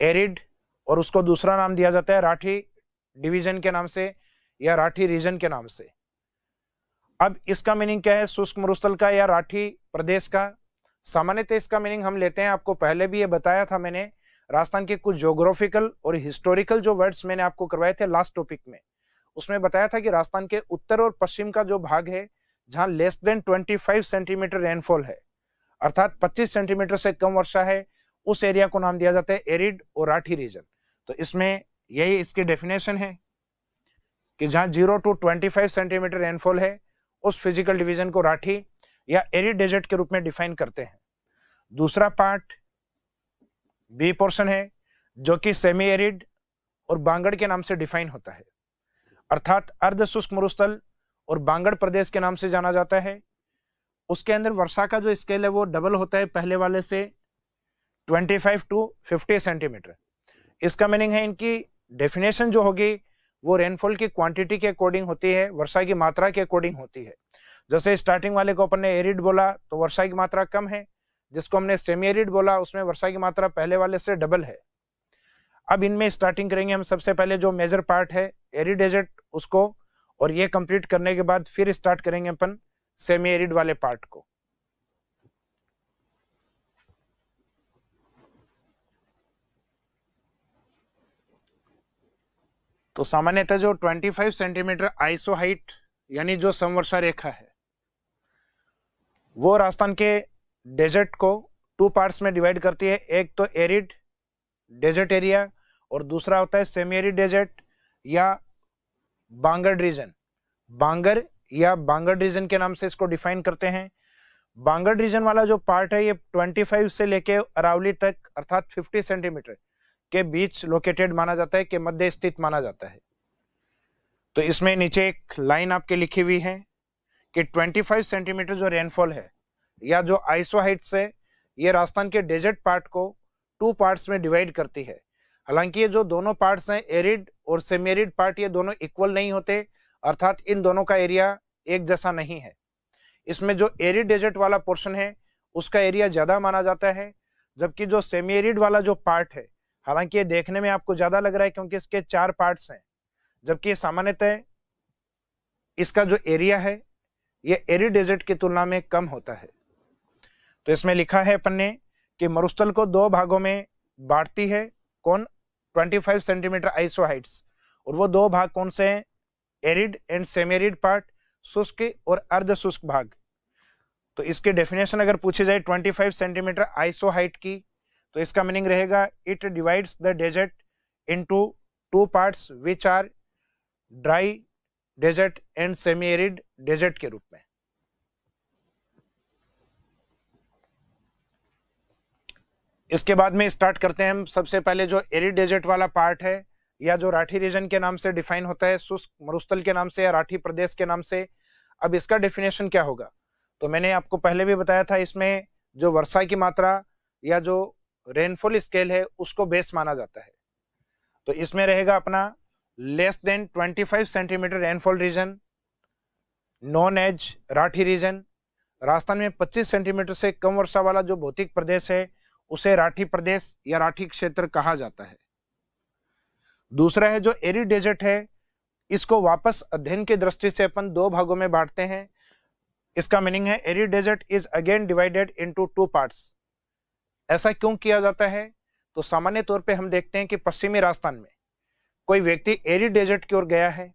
एरिड और उसको दूसरा नाम दिया जाता है राठी डिवीजन के नाम से या राठी रीजन के नाम से। अब इसका मीनिंग क्या है शुष्क मरुस्थल का या राठी प्रदेश का? सामान्यतः इसका मीनिंग हम लेते हैं, आपको पहले भी ये बताया था मैंने, राजस्थान के कुछ ज्योग्राफिकल और हिस्टोरिकल जो वर्ड्स मैंने आपको करवाए थे लास्ट टॉपिक में, उसमें बताया था कि राजस्थान के उत्तर और पश्चिम का जो भाग है जहां लेस देन 25 सेंटीमीटर रेनफॉल है अर्थात 25 सेंटीमीटर से कम वर्षा है, उस एरिया को नाम दिया जाता है एरिड और राठी रीजन। तो इसमें यही इसकी डेफिनेशन है कि जहां 0 टू 25 सेंटीमीटर रेनफॉल है उस फिजिकल डिवीजन को राठी या एरिड डेजर्ट के रूप में डिफाइन करते हैं। दूसरा पार्ट बी पोर्शन है जो कि सेमी एरिड और बांगड़ के नाम से डिफाइन होता है अर्थात अर्ध शुष्क मरुस्थल और बांगड़ प्रदेश के नाम से जाना जाता है। उसके अंदर वर्षा का जो स्केल है वो डबल होता है पहले वाले से 25 टू 50 सेंटीमीटर। इसका मीनिंग है इनकी डेफिनेशन जो होगी वो रेनफॉल की क्वांटिटी के अकॉर्डिंग होती है, वर्षा की मात्रा के अकॉर्डिंग होती है। जैसे स्टार्टिंग वाले को अपन ने एरिड बोला तो वर्षा की मात्रा कम है, जिसको हमने सेमी एरिड बोला उसमें वर्षा की मात्रा पहले वाले से डबल है। अब इनमें स्टार्टिंग करेंगे हम सबसे पहले जो मेजर पार्ट है एरिड डेजर्ट उसको, और ये कंप्लीट करने के बाद फिर स्टार्ट करेंगे अपन सेमी एरिड वाले पार्ट को। तो सामान्यतः जो 25 सेंटीमीटर आइसो हाइट यानी जो समवर्षा रेखा है वो राजस्थान के डेजर्ट को 2 पार्ट्स में डिवाइड करती है। एक तो एरिड डेजर्ट एरिया और दूसरा होता है सेमी एरिड डेजर्ट या बांगर्ड रीजन। बांगर या बांगर्ड रीजन के नाम से इसको डिफाइन करते हैं। बांगर्ड रीजन वाला जो पार्ट है ये 25 से लेके अरावली तक अर्थात 50 सेंटीमीटर के बीच लोकेटेड माना जाता है, के मध्य स्थित माना जाता है। तो इसमें नीचे एक लाइन आपके लिखी हुई है कि 25 सेंटीमीटर जो रेनफॉल है या जो आइसो हाइट्स है ये राजस्थान के डेजर्ट पार्ट को 2 पार्ट्स में डिवाइड करती है। हालांकि ये जो दोनों पार्ट्स हैं एरिड और सेमी एरिड पार्ट ये दोनों इक्वल नहीं होते, अर्थात इन दोनों का एरिया एक जैसा नहीं है। इसमें जो एरिड डेजर्ट वाला पोर्शन है उसका एरिया ज्यादा माना जाता है, जबकि जो सेमी एरिड वाला जो पार्ट है हालांकि ये देखने में आपको ज्यादा लग रहा है क्योंकि इसके 4 पार्ट्स हैं, जबकि सामान्यतः इसका जो एरिया है ये एरिड डेजर्ट की तुलना में कम होता है। तो इसमें लिखा है अपन ने कि मरुस्थल को 2 भागों में बांटती है कौन, 25 सेंटीमीटर आइसो हाइट्स, और वो 2 भाग कौन से हैं, arid and semi arid part, शुष्क और अर्ध शुष्क भाग। तो इसके डेफिनेशन अगर पूछी जाए 25 सेंटीमीटर आइसो हाइट की तो इसका मीनिंग रहेगा it divides the desert into 2 parts which are dry desert and semi arid desert के रूप में। इसके बाद में स्टार्ट करते हैं हम सबसे पहले जो एरिड डेजर्ट वाला पार्ट है या जो राठी रीजन के नाम से डिफाइन होता है, शुष्क मरुस्थल के नाम से या राठी प्रदेश के नाम से। अब इसका डेफिनेशन क्या होगा, तो मैंने आपको पहले भी बताया था इसमें जो वर्षा की मात्रा या जो रेनफॉल स्केल है उसको बेस माना जाता है। तो इसमें रहेगा अपना less than 25 centimetre rainfall region known as Rathi region. Rajasthan में 25 सेंटीमीटर से कम वर्षा वाला जो भौतिक प्रदेश है उसे राठी प्रदेश या राठी क्षेत्र कहा जाता है। दूसरा है जो एरिड डेजर्ट है, इसको वापस अध्ययन की दृष्टि से अपन 2 भागों में बांटते हैं। इसका मीनिंग है arid desert is again divided into 2 parts. ऐसा क्यों किया जाता है, तो सामान्य तौर पे हम देखते हैं कि पश्चिमी राजस्थान में कोई व्यक्ति एरिड डेजर्ट की ओर गया है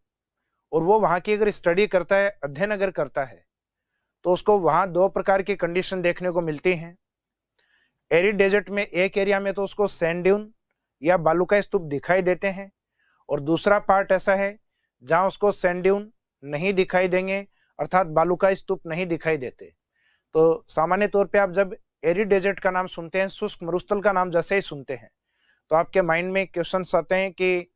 और वो वहां की अगर स्टडी करता है, अध्ययन अगर करता है, तो उसको वहां 2 प्रकार की कंडीशन देखने को मिलती हैं। एरिड डेजर्ट में एक एरिया में तो उसको सैंड ड्यून या बालू का स्तूप दिखाई देते हैं, और दूसरा पार्ट ऐसा है जहां उसको सैंड ड्यून नहीं दिखाई देंगे, अर्थात बालू का स्तूप नहीं दिखाई देते। तो सामान्य तौर पे आप जब एरिड डेजर्ट का नाम सुनते हैं, शुष्क मरुस्थल का नाम जैसे ही सुनते हैं, तो आपके माइंड में क्वेश्चंस आते हैं कि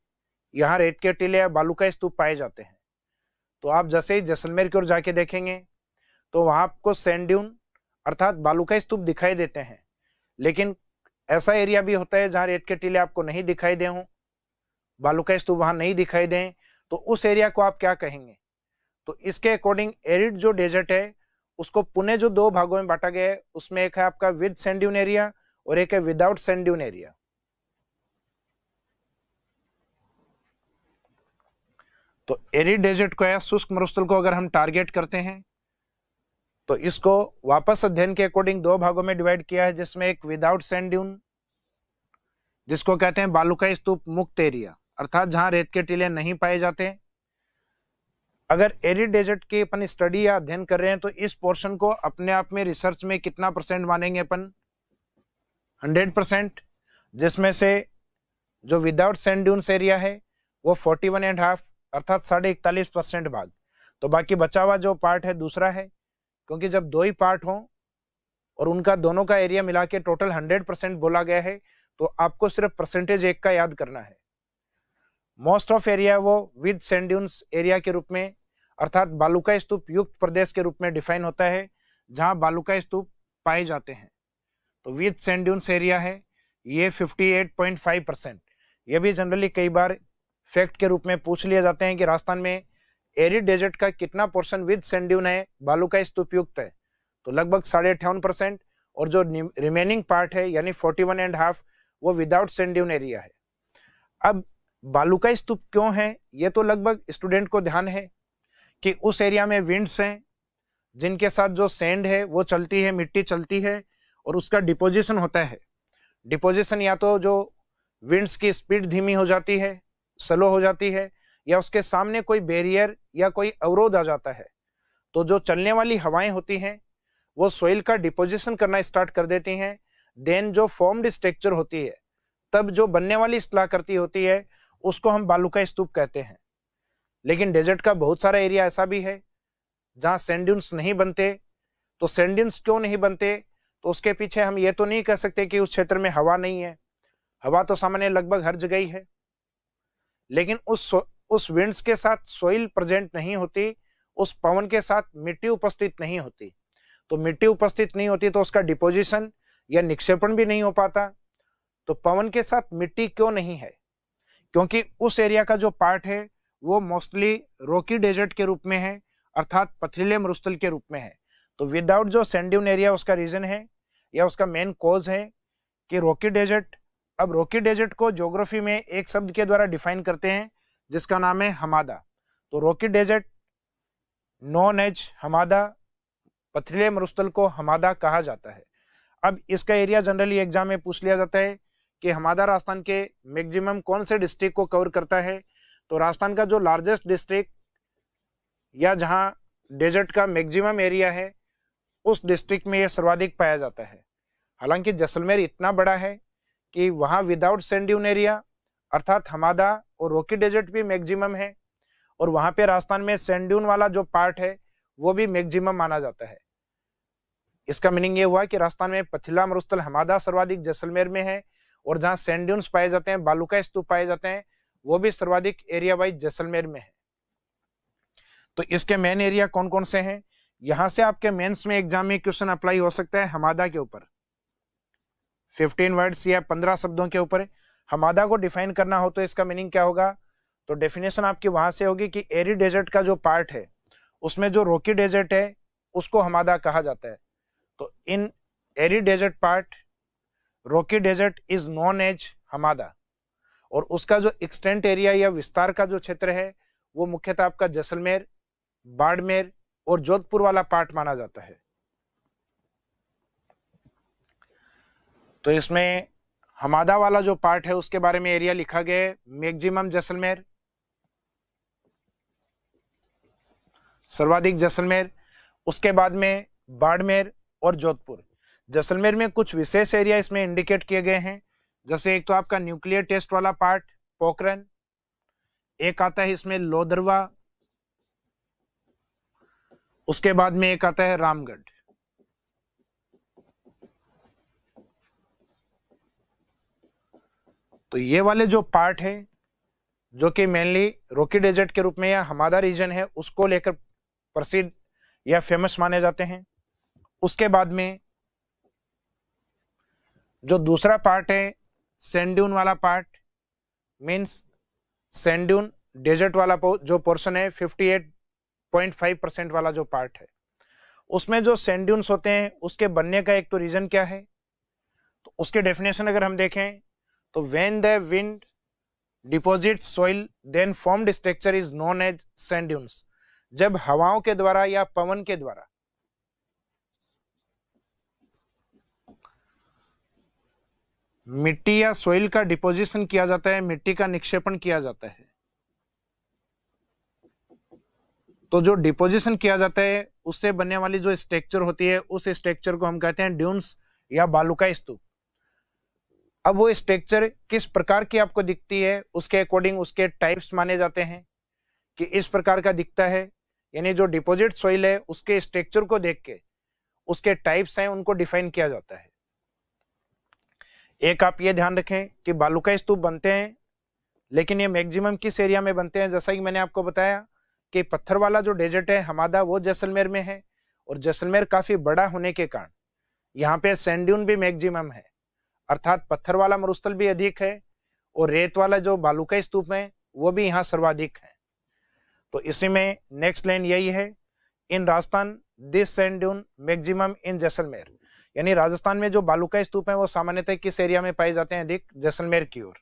यहाँ रेत के टीले या बालू का स्तूप पाए जाते हैं। तो आप जैसे ही जैसलमेर की ओर जाके देखेंगे तो वहां आपको सैंड ड्यून अर्थात बालू का स्तूप दिखाई देते हैं, लेकिन ऐसा एरिया भी होता है जहां रेत के टीले आपको नहीं दिखाई दे हों, बालू का स्तूप वहां नहीं दिखाई दें, तो उस एरिया को आप क्या कहेंगे। तो इसके अकॉर्डिंग एरिड जो डेजर्ट है उसको पुणे जो 2 भागों में बांटा गया है, उसमें एक है आपका विद सैंड ड्यून एरिया और एक है विदाउट सैंड ड्यून एरिया। तो एरिड डेजर्ट को या शुष्क मरुस्थल को अगर हम टारगेट करते हैं तो इसको वापस अध्ययन के अकॉर्डिंग 2 भागों में डिवाइड किया है, जिसमें एक विदाउट सैंड ड्यून जिसको कहते हैं बालू का स्तूप मुक्त एरिया, अर्थात जहां रेत के टीले नहीं पाए जाते। अगर एरिड डेजर्ट की अपन स्टडी या अध्ययन कर रहे हैं तो इस पोर्शन को अपने आप में रिसर्च में कितना % मानेंगे अपन, 100%, जिसमें से जो विदाउट सैंड ड्यून्स एरिया है वो 41.5 अर्थात 41.5% भाग। तो बाकी बचा हुआ जो पार्ट है दूसरा है, क्योंकि जब 2 ही पार्ट हों और उनका दोनों का एरिया मिला के टोटल 100% बोला गया है, तो आपको सिर्फ परसेंटेज एक का याद करना है। मोस्ट ऑफ एरिया वो विद सैंड ड्यून्स एरिया के रूप में अर्थात बालू का स्तूप युक्त प्रदेश के रूप में डिफाइन होता है, जहां बालू का स्तूप पाए जाते हैं। तो विद सैंड ड्यून्स एरिया है ये 58.5%। ये भी जनरली कई बार फैक्ट के रूप में पूछ लिए जाते हैं कि राजस्थान में एरिड डेजर्ट का कितना पोर्शन विद सैंड ड्यून है, बालू का स्तूप युक्त है, तो लगभग 58.5%, और जो रिमेनिंग पार्ट है यानी 41.5 वो विदाउट सैंड ड्यून एरिया है। अब बालू का स्तूप क्यों है, ये तो लगभग स्टूडेंट को ध्यान है कि उस एरिया में विंड्स हैं जिनके साथ जो सैंड है वो चलती है, मिट्टी चलती है और उसका डिपोजिशन होता है। डिपोजिशन या तो जो विंड्स की स्पीड धीमी हो जाती है, स्लो हो जाती है, या उसके सामने कोई बैरियर या कोई अवरोध आ जाता है, तो जो चलने वाली हवाएं होती हैं वो सोइल का डिपोजिशन करना स्टार्ट कर देती हैं। देन जो फॉर्म्ड स्ट्रक्चर होती है, तब जो बनने वाली स्थलाकृति होती है उसको हम बालू का स्तूप कहते हैं। लेकिन डेजर्ट का बहुत सारा एरिया ऐसा भी है जहां सैंड ड्यून्स नहीं बनते। तो सैंड ड्यून्स क्यों नहीं बनते, तो उसके पीछे हम ये तो नहीं कह सकते कि उस क्षेत्र में हवा नहीं है, हवा तो सामान्य लगभग हर जगह ही है, लेकिन उस विंड्स के साथ सोइल प्रेजेंट नहीं होती, उस पवन के साथ मिट्टी उपस्थित नहीं होती। तो मिट्टी उपस्थित नहीं होती तो उसका डिपोजिशन या निक्षेपण भी नहीं हो पाता। तो पवन के साथ मिट्टी क्यों नहीं है, क्योंकि उस एरिया का जो पार्ट है वो मोस्टली रॉकी डेजर्ट के रूप में है, अर्थात पथरीले मरुस्थल के रूप में है। तो विदाउट जो सैंड ड्यून एरिया उसका रीजन है या उसका मेन कॉज है कि रॉकी डेजर्ट। अब रॉकी डेजर्ट को ज्योग्राफी में एक शब्द के द्वारा डिफाइन करते हैं जिसका नाम है हमादा। तो Rocky desert non as Hamada, पथरीले मरुस्थल को हमादा कहा जाता है। अब इसका एरिया जनरली एग्जाम में पूछ लिया जाता है कि हमादा राजस्थान के मैक्सिमम कौन से डिस्ट्रिक्ट को कवर करता है। तो राजस्थान का जो लार्जेस्ट डिस्ट्रिक्ट या जहां डेजर्ट का मैक्सिमम एरिया है उस डिस्ट्रिक्ट में यह सर्वाधिक पाया जाता है। हालांकि जैसलमेर इतना बड़ा है कि वहां विदाउट सैंड ड्यून एरिया अर्थात हमादा और रॉकी डेजर्ट भी मैक्सिमम है, और वहां पे राजस्थान में सैंड ड्यून वाला जो पार्ट है वो भी मैक्सिमम माना जाता है। इसका मीनिंग ये हुआ कि राजस्थान में पथरीला मरुस्थल हमादा सर्वाधिक जैसलमेर में है, और जहां सैंड ड्यून्स पाए जाते हैं, बालू का स्तूप पाए जाते हैं, वो भी सर्वाधिक एरिया वाइज जैसलमेर में है। तो इसके मेन एरिया कौन कौन से हैं, यहां से आपके मेंस में एग्जाम में क्वेश्चन अप्लाई हो सकता है हमादा के ऊपर, 15 वर्ड्स या 15 शब्दों के ऊपर हमादा को डिफाइन करना हो तो इसका मीनिंग क्या होगा। तो डेफिनेशन आपकी वहां से होगी कि एरिड डेजर्ट का जो पार्ट है उसमें जो रॉकी डेजर्ट है उसको हमादा कहा जाता है। तो in arid desert part rocky desert is known as hamada, और उसका जो एक्सटेंट एरिया या विस्तार का जो क्षेत्र है वो मुख्यतः आपका जैसलमेर, बाड़मेर और जोधपुर वाला पार्ट माना जाता है। तो इसमें हमादा वाला जो पार्ट है उसके बारे में एरिया लिखा गया है, मैक्सिमम जैसलमेर, सर्वाधिक जैसलमेर, उसके बाद में बाड़मेर और जोधपुर। जैसलमेर में कुछ विशेष एरिया इसमें इंडिकेट किए गए हैं, जैसे एक तो आपका न्यूक्लियर टेस्ट वाला पार्ट पोखरन, एक आता है इसमें लोदरवा, उसके बाद में एक आता है रामगढ़। तो ये वाले जो पार्ट है जो कि मेनली रॉकी डेजर्ट के रूप में या हमादा रीजन है उसको लेकर प्रसिद्ध या फेमस माने जाते हैं। उसके बाद में जो दूसरा पार्ट है सैंड ड्यून वाला part, means sand dune desert वाला जो पोर्शन है 58.5% वाला जो पार्ट है, उसमें जो सैंड ड्यून्स होते हैं उसके बनने का एक तो रीजन क्या है। तो उसके डेफिनेशन अगर हम देखें तो when the wind deposit soil then formed structure is known as sand dunes. जब हवाओं के द्वारा या पवन के द्वारा मिट्टी या सॉइल का डिपोजिशन किया जाता है, मिट्टी का निक्षेपण किया जाता है, तो जो डिपोजिशन किया जाता है उससे बनने वाली जो स्ट्रक्चर होती है उस स्ट्रक्चर को हम कहते हैं ड्यून्स या बालू का स्तूप। अब वो स्ट्रक्चर किस प्रकार की आपको दिखती है उसके अकॉर्डिंग उसके टाइप्स माने जाते हैं कि इस प्रकार का दिखता है, यानी जो डिपॉजिट सॉइल है उसके स्ट्रक्चर को देख के उसके टाइप्स हैं उनको डिफाइन किया जाता है। एक आप ये ध्यान रखें कि बालू का स्तूप बनते हैं, लेकिन ये मैक्सिमम किस एरिया में बनते हैं। जैसा कि मैंने आपको बताया कि पत्थर वाला जो डेजर्ट है हमादा वो जैसलमेर में है, और जैसलमेर काफी बड़ा होने के कारण यहाँ पे सैंड ड्यून भी मैक्सिमम है, अर्थात पत्थर वाला मरुस्थल भी अधिक है, और रेत वाला जो बालू का स्तूप है वो भी यहाँ सर्वाधिक है। तो इसी में नेक्स्ट लाइन यही है, in Rajasthan this sand dune maximum in Jaisalmer, यानी राजस्थान में जो बालू का स्तूप है वो सामान्यतः किस एरिया में पाए जाते हैं अधिक, जैसलमेर की ओर।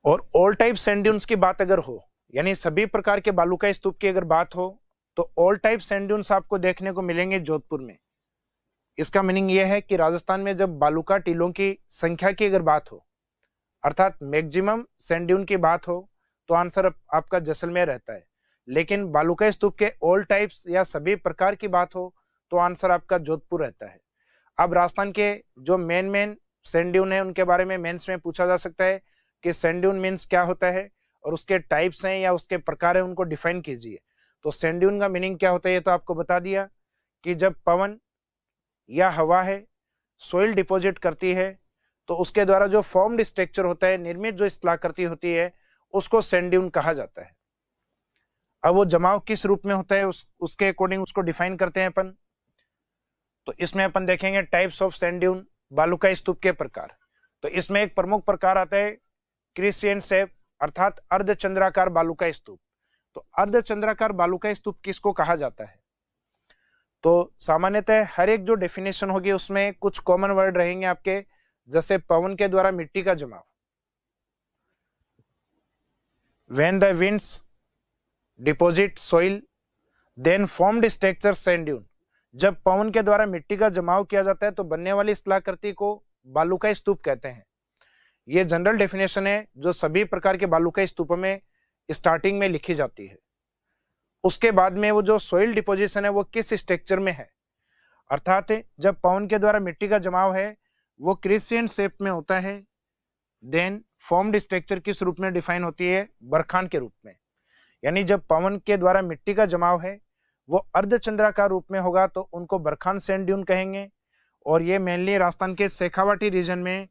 और ऑल टाइप सैंड ड्यून्स की बात अगर हो, यानी सभी प्रकार के बालू का स्तूप की अगर बात हो, तो ऑल टाइप सैंड ड्यून्स आपको देखने को मिलेंगे जोधपुर में। इसका मीनिंग यह है कि राजस्थान में जब बालू का टीलों की संख्या की अगर बात हो, अर्थात मैक्सिमम सैंड ड्यून की बात हो, तो आंसर आपका जैसलमेर रहता है। लेकिन बालू का स्तूप के ऑल टाइप्स या सभी प्रकार की बात हो, तो आंसर आपका जोधपुर रहता है। अब राजस्थान के जो मेन सैंड ड्यून है उनके बारे में मेंस में पूछा जा सकता है कि सैंड ड्यून मीन्स क्या होता है और उसके टाइप्स हैं या उसके प्रकार है, उनको डिफाइन कीजिए। तो सैंड ड्यून का मीनिंग क्या होता है ये तो आपको बता दिया कि जब पवन या हवा है सोइल डिपॉजिट करती है, तो उसके द्वारा जो फॉर्म्ड स्ट्रक्चर होता है, निर्मित जो स्थलाकृति होती है, उसको सैंड ड्यून कहा जाता है। अब वो जमाव किस रूप में होता है उसके अकॉर्डिंग उसको डिफाइन करते हैं अपन। तो इसमें अपन देखेंगे टाइप्स ऑफ सैंड ड्यून, बालू का स्तूप के प्रकार। तो इसमें एक प्रमुख प्रकार आता है क्रिस्चियन शेप, अर्थात अर्धचंद्राकार बालू का स्तूप। तो अर्धचंद्राकार बालू का स्तूप किसको कहा जाता है? तो सामान्यतः हर एक जो डेफिनेशन होगी उसमें कुछ कॉमन वर्ड रहेंगे आपके, जैसे पवन के द्वारा मिट्टी का जमाव, when the winds deposit soil then formed structure sand dune। जब पवन के द्वारा मिट्टी का जमाव किया जाता है तो बनने वाली स्थलाकृति को बालू का स्तूप कहते हैं। ये जनरल डेफिनेशन है जो सभी प्रकार के बालू का स्तूपों में स्टार्टिंग में लिखी जाती है। उसके बाद में वो जो सोइल डिपोजिशन है वो किस स्ट्रक्चर में है, अर्थात जब पवन के द्वारा मिट्टी का जमाव है वो क्रिस्चियन शेप में होता है, देन फॉर्म्ड स्ट्रक्चर किस रूप में डिफाइन होती है, बरखान के रूप में। यानी जब पवन के द्वारा मिट्टी का जमाव है वो अर्धचंद्राकार रूप में होगा तो उनको बरखान सैंड ड्यून कहेंगे। और ये मेनली राजस्थान के शेखावाटी रीजन में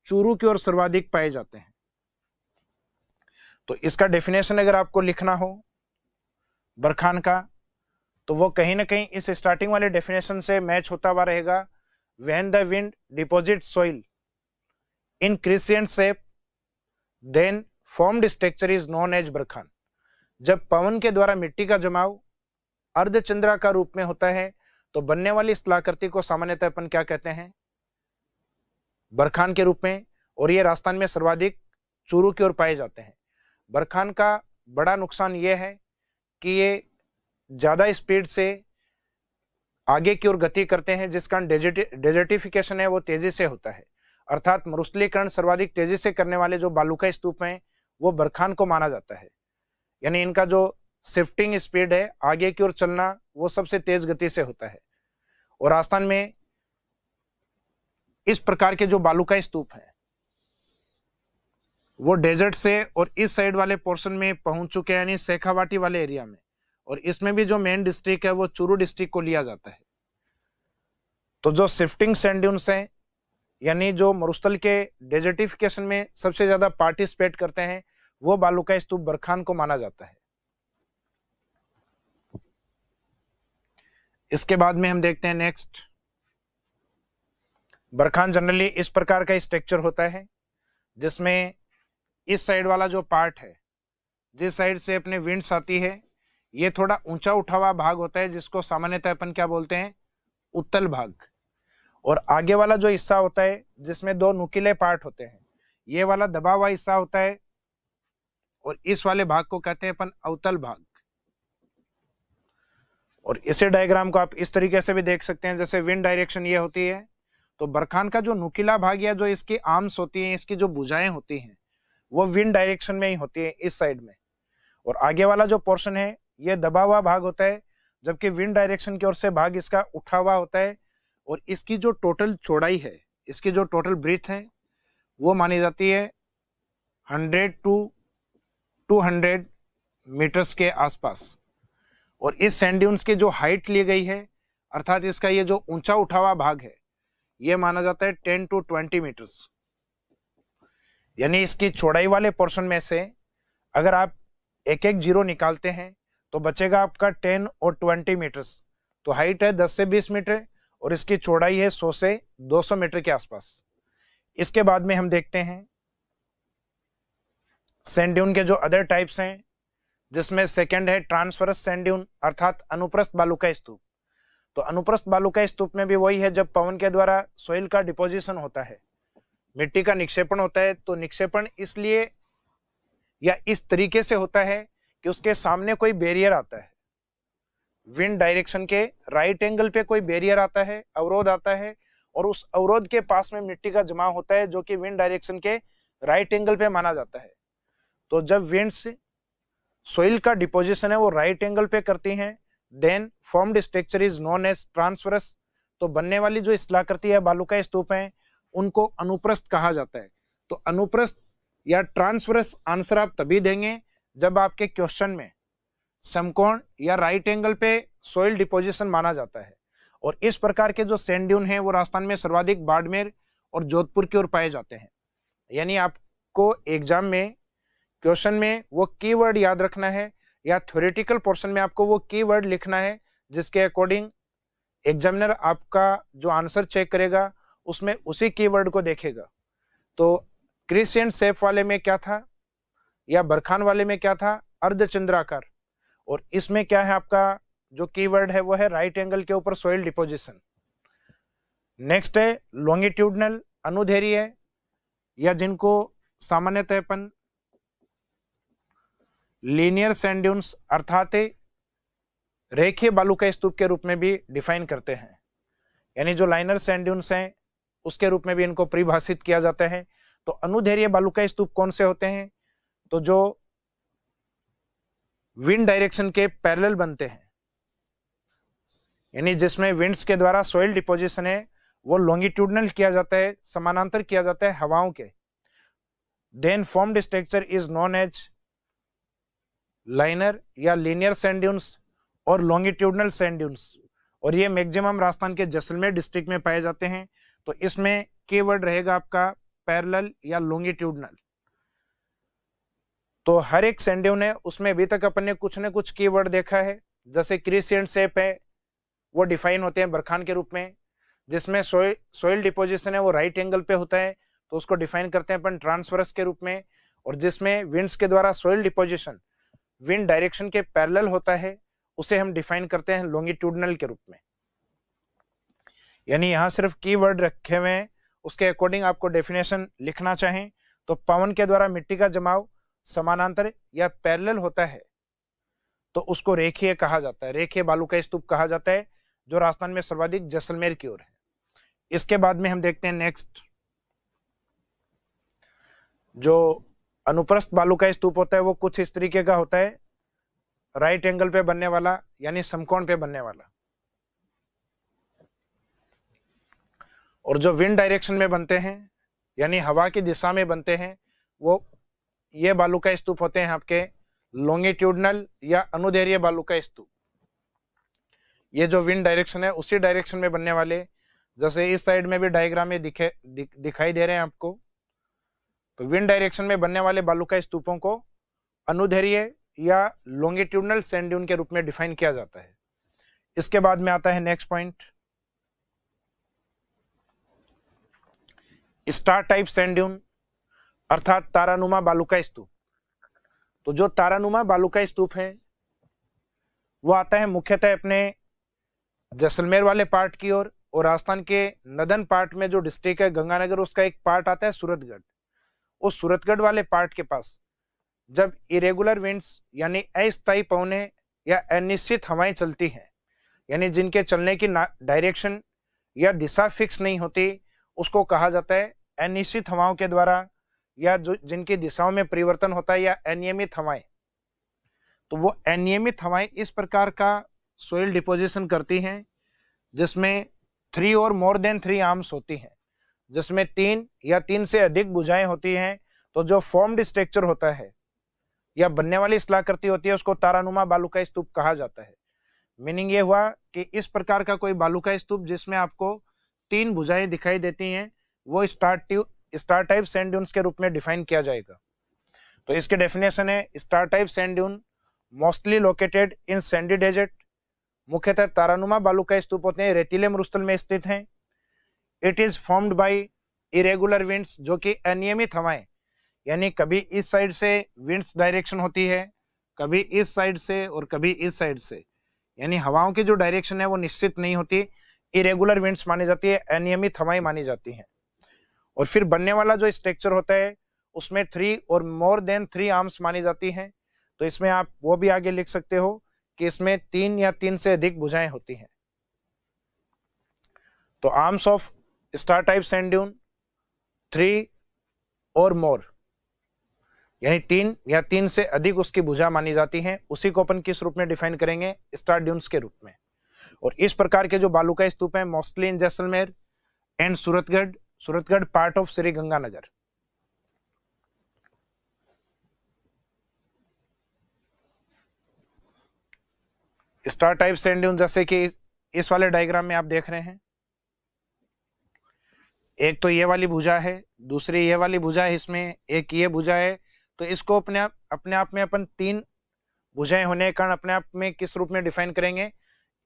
चूरू की ओर सर्वाधिक पाए जाते हैं। तो इसका डेफिनेशन अगर आपको लिखना हो बरखान का, तो वो कहीं ना कहीं इस स्टार्टिंग वाले डेफिनेशन से मैच होता हुआ रहेगा। When the wind deposit soil in crescent shape then formed structure is known as barchan. जब पवन के द्वारा मिट्टी का जमाव अर्धचंद्राकार रूप में होता है तो बनने वाली स्थलाकृति को सामान्यतः अपन क्या कहते हैं, बरखान के रूप में। और ये राजस्थान में सर्वाधिक चूरू की ओर पाए जाते हैं। बरखान का बड़ा नुकसान ये है कि ये ज्यादा स्पीड से आगे की ओर गति करते हैं, जिस कारण डेजर्टिफिकेशन है वो तेजी से होता है, अर्थात मरुस्थलीकरण सर्वाधिक तेजी से करने वाले जो बालू का स्तूप हैं वो बरखान को माना जाता है। यानी इनका जो शिफ्टिंग स्पीड है, आगे की ओर चलना, वो सबसे तेज गति से होता है। और राजस्थान में इस प्रकार के जो बालू का स्तूप है वो डेजर्ट से और इस साइड वाले पोर्शन में पहुंच चुके हैं, यानी शेखावाटी वाले एरिया में। और इसमें भी जो मेन डिस्ट्रिक्ट है वो चूरू डिस्ट्रिक्ट को लिया जाता है। तो जो शिफ्टिंग सैंड ड्यून्स हैं, यानी जो मरुस्थल के डेजर्टिफिकेशन में सबसे ज्यादा पार्टिसिपेट करते हैं, वो बालू का स्तूप बरखान को माना जाता है। इसके बाद में हम देखते हैं नेक्स्ट, बरखान जनरली इस प्रकार का स्ट्रक्चर होता है जिसमें इस साइड वाला जो पार्ट है, जिस साइड से अपने विंड्स आती है, ये थोड़ा ऊंचा उठा हुआ भाग होता है जिसको सामान्यतः अपन क्या बोलते हैं, उत्तल भाग। और आगे वाला जो हिस्सा होता है जिसमें दो नुकीले पार्ट होते हैं, ये वाला दबा हुआ हिस्सा होता है और इस वाले भाग को कहते हैं अपन अवतल भाग। और इसे डायग्राम को आप इस तरीके से भी देख सकते हैं, जैसे विंड डायरेक्शन ये होती है, तो बरखान का जो नुकीला भाग या जो इसकी आर्म्स होती हैं, इसकी जो भुजाएं होती हैं, वो विंड डायरेक्शन में ही होती है इस साइड में। और आगे वाला जो पोर्शन है ये दबा हुआ भाग होता है, जबकि विंड डायरेक्शन की ओर से भाग इसका उठा हुआ होता है। और इसकी जो टोटल चौड़ाई है, इसकी जो टोटल ब्रीथ है, वो मानी जाती है 100 to 200 मीटर्स के आसपास। और इस सैंड ड्यून्स की जो हाइट ली गई है, अर्थात इसका ये जो ऊंचा उठा हुआ भाग है, ये माना जाता है 10 to 20 मीटर्स। यानी इसकी चौड़ाई वाले पोर्शन में से अगर आप एक एक जीरो निकालते हैं तो बचेगा आपका 10 और 20 मीटर्स। तो हाइट है 10 से 20 मीटर और इसकी चौड़ाई है 100 से 200 मीटर के आसपास। इसके बाद में हम देखते हैं सैंड ड्यून के जो अदर टाइप्स हैं, जिसमें सेकंड है ट्रांसफरस सैंड ड्यून अर्थात अनुप्रस्थ बालू का स्तूप। तो अनुप्रस्थ बालू का स्तूप में भी वही है, जब पवन के द्वारा सोइल का डिपोजिशन होता है, मिट्टी का निक्षेपण होता है, तो निक्षेपण इसलिए या इस तरीके से होता है कि उसके सामने कोई बैरियर आता है, विंड डायरेक्शन के राइट एंगल पे कोई बैरियर आता है, अवरोध आता है, और उस अवरोध के पास में मिट्टी का जमाव होता है जो कि विंड डायरेक्शन के राइट एंगल पे माना जाता है। तो जब विंड से सोइल का डिपोजिशन है वो राइट एंगल पे करती हैं, then formed structure is known as transverse. तो बनने वाली जो स्थलाकृति है बालू का स्तूप है उनको अनुप्रस्थ कहा जाता है। तो अनुप्रस्थ या ट्रांसफरस आंसर आप तभी देंगे जब आपके क्वेश्चन में समकोण या राइट एंगल पे सोइल डिपोजिशन माना जाता है। और इस प्रकार के जो सैंड ड्यून हैं वो राजस्थान में सर्वाधिक बाड़मेर और जोधपुर की ओर पाए जाते हैं। यानी आपको एग्जाम में क्वेश्चन में वो कीवर्ड याद रखना है या थ्योरेटिकल पोर्शन में आपको वो कीवर्ड लिखना है जिसके अकॉर्डिंग एग्जामिनर आपका जो आंसर चेक करेगा उसमें उसी कीवर्ड को देखेगा। तो क्रिसेंट शेप वाले में क्या था या बरखान वाले में क्या था, अर्धचंद्राकार। और इसमें क्या है, आपका जो कीवर्ड है वो है राइट एंगल के ऊपर सोइल डिपोजिशन। नेक्स्ट है लॉन्गिट्यूडनल अनुदैर्ध्य या जिनको सामान्यतः अपन लीनियर सैंड ड्यून्स अर्थात रेखीय बालू का स्तूप के रूप में भी डिफाइन करते हैं। यानी जो लाइनर सैंड ड्यून्स हैं उसके रूप में भी इनको परिभाषित किया जाता है। तो अनुदैर्ध्य बालू का स्तूप कौन से होते हैं, तो जो विंड डायरेक्शन के पैरेलल बनते हैं, यानी जिसमें विंड्स के द्वारा सॉइल डिपोजिशन है वो लॉन्गिट्यूडनल किया जाता है, समानांतर किया जाता है हवाओं के। Then formed structure is known as liner या लीनियर सैंड ड्यून्स और लॉन्गिट्यूडनल सैंड ड्यून्स। और ये मैक्सिमम राजस्थान के जैसलमेर डिस्ट्रिक्ट में पाए जाते हैं। तो इसमें कीवर्ड रहेगा आपका पैरेलल या लॉन्गिट्यूडनल। तो हर एक सैंड ड्यून है उसमें अभी तक अपन ने कुछ न कुछ कीवर्ड देखा है, जैसे क्रिसेंट शेप है वो डिफाइन होते हैं बरखान के रूप में, जिसमें सोइल डिपोजिशन है वो राइट एंगल पे होता है तो उसको डिफाइन करते हैं अपन ट्रांसफरस के रूप में। और जिसमें विंड्स के द्वारा सोइल डिपोजिशन विंड डायरेक्शन के पैरेलल होता है उसे हम डिफाइन करते हैं लॉन्गिट्यूडनल के रूप में। यानी यहाँ सिर्फ कीवर्ड रखे हुए हैं, उसके अकॉर्डिंग आपको डेफिनेशन लिखना चाहें तो पवन के द्वारा मिट्टी का जमाव समानांतर या पैरेलल होता है तो उसको रेखीय कहा जाता है, रेखीय बालू का स्तूप कहा जाता है, जो राजस्थान में सर्वाधिक जैसलमेर की ओर है। इसके बाद में हम देखते हैं नेक्स्ट, जो अनुप्रस्थ बालू का स्तूप होता है वो कुछ इस तरीके का होता है, राइट एंगल पे बनने वाला यानी समकोण पे बनने वाला। और जो विंड डायरेक्शन में बनते हैं यानी हवा की दिशा में बनते हैं वो ये बालू का स्तूप होते हैं आपके लॉन्गिट्यूडनल या अनुदैर्ध्य बालू का स्तूप। ये जो विंड डायरेक्शन है उसी डायरेक्शन में बनने वाले, जैसे इस साइड में भी डायग्राम में दिखाई दे रहे हैं आपको। तो विंड डायरेक्शन में बनने वाले बालू का स्तूपों को अनुदैर्ध्य या लॉन्गिट्यूडनल सैंड ड्यून के रूप में डिफाइन किया जाता है। इसके बाद में आता है next point, star type sand dune अर्थात तारानुमा बालू का स्तूप। तो जो तारानुमा बालू का स्तूप है वो आता है मुख्यतः अपने जैसलमेर वाले पार्ट की ओर, और राजस्थान के नदन पार्ट में जो डिस्ट्रिक्ट है गंगानगर उसका एक पार्ट आता है सूरतगढ़। उस सूरतगढ़ वाले पार्ट के पास जब इरेगुलर विंड्स यानी अस्थायी पवनें या अनिश्चित हवाएं चलती हैं, यानी जिनके चलने की डायरेक्शन या दिशा फिक्स नहीं होती, उसको कहा जाता है अनिश्चित हवाओं के द्वारा या जो जिनकी दिशाओं में परिवर्तन होता है या अनियमित हवाएं। तो वो अनियमित हवाएं इस प्रकार का सोइल डिपोजिशन करती हैं जिसमें 3 और मोर देन 3 आर्म्स होती हैं, जिसमें 3 या 3 से अधिक भुजाएं होती हैं। तो जो फॉर्म्ड स्ट्रक्चर होता है या बनने वाली स्थलाकृति होती है उसको तारानुमा बालू का स्तूप कहा जाता है। मीनिंग ये हुआ कि इस प्रकार का कोई बालू का स्तूप जिसमें आपको 3 भुजाएं दिखाई देती हैं वो स्टार टाइप सैंड ड्यून्स के रूप में डिफाइन किया जाएगा। तो इसके डेफिनेशन है, star type sand dune mostly located in sandy desert. मुख्यतः तारानुमा बालू का स्तूप होते हैं रेतीले मरुस्थल में स्थित हैं। It is formed by irregular winds, जो कि अनियमित हवाएं यानी कभी इस साइड से विंड्स डायरेक्शन होती है, कभी इस साइड से और कभी इस साइड से, यानी हवाओं की जो डायरेक्शन है वो निश्चित नहीं होती, इरेगुलर विंड्स मानी जाती है, अनियमित हवाएं मानी जाती हैं। और फिर बनने वाला जो स्ट्रक्चर होता है उसमें 3 और मोर देन 3 आर्म्स मानी जाती हैं। तो इसमें आप वो भी आगे लिख सकते हो कि इसमें 3 या 3 से अधिक भुजाएं होती हैं। तो arms of star type sand dune 3 और मोर, यानी 3 या 3 से अधिक उसकी भुजा मानी जाती हैं। उसी को अपन किस रूप में डिफाइन करेंगे? स्टार ड्यून्स के रूप में। और इस प्रकार के जो बालू का स्तूप है mostly in Jaisalmer and Suratgarh part of Shri Ganganagar. Star type sand dune जैसे कि इस वाले डायग्राम में आप देख रहे हैं, एक तो ये वाली भुजा है, दूसरी ये वाली भुजा है, इसमें एक ये भुजा है। तो इसको अपने आप में अपन 3 भुजाएं होने के कारण अपने आप में किस रूप में डिफाइन करेंगे?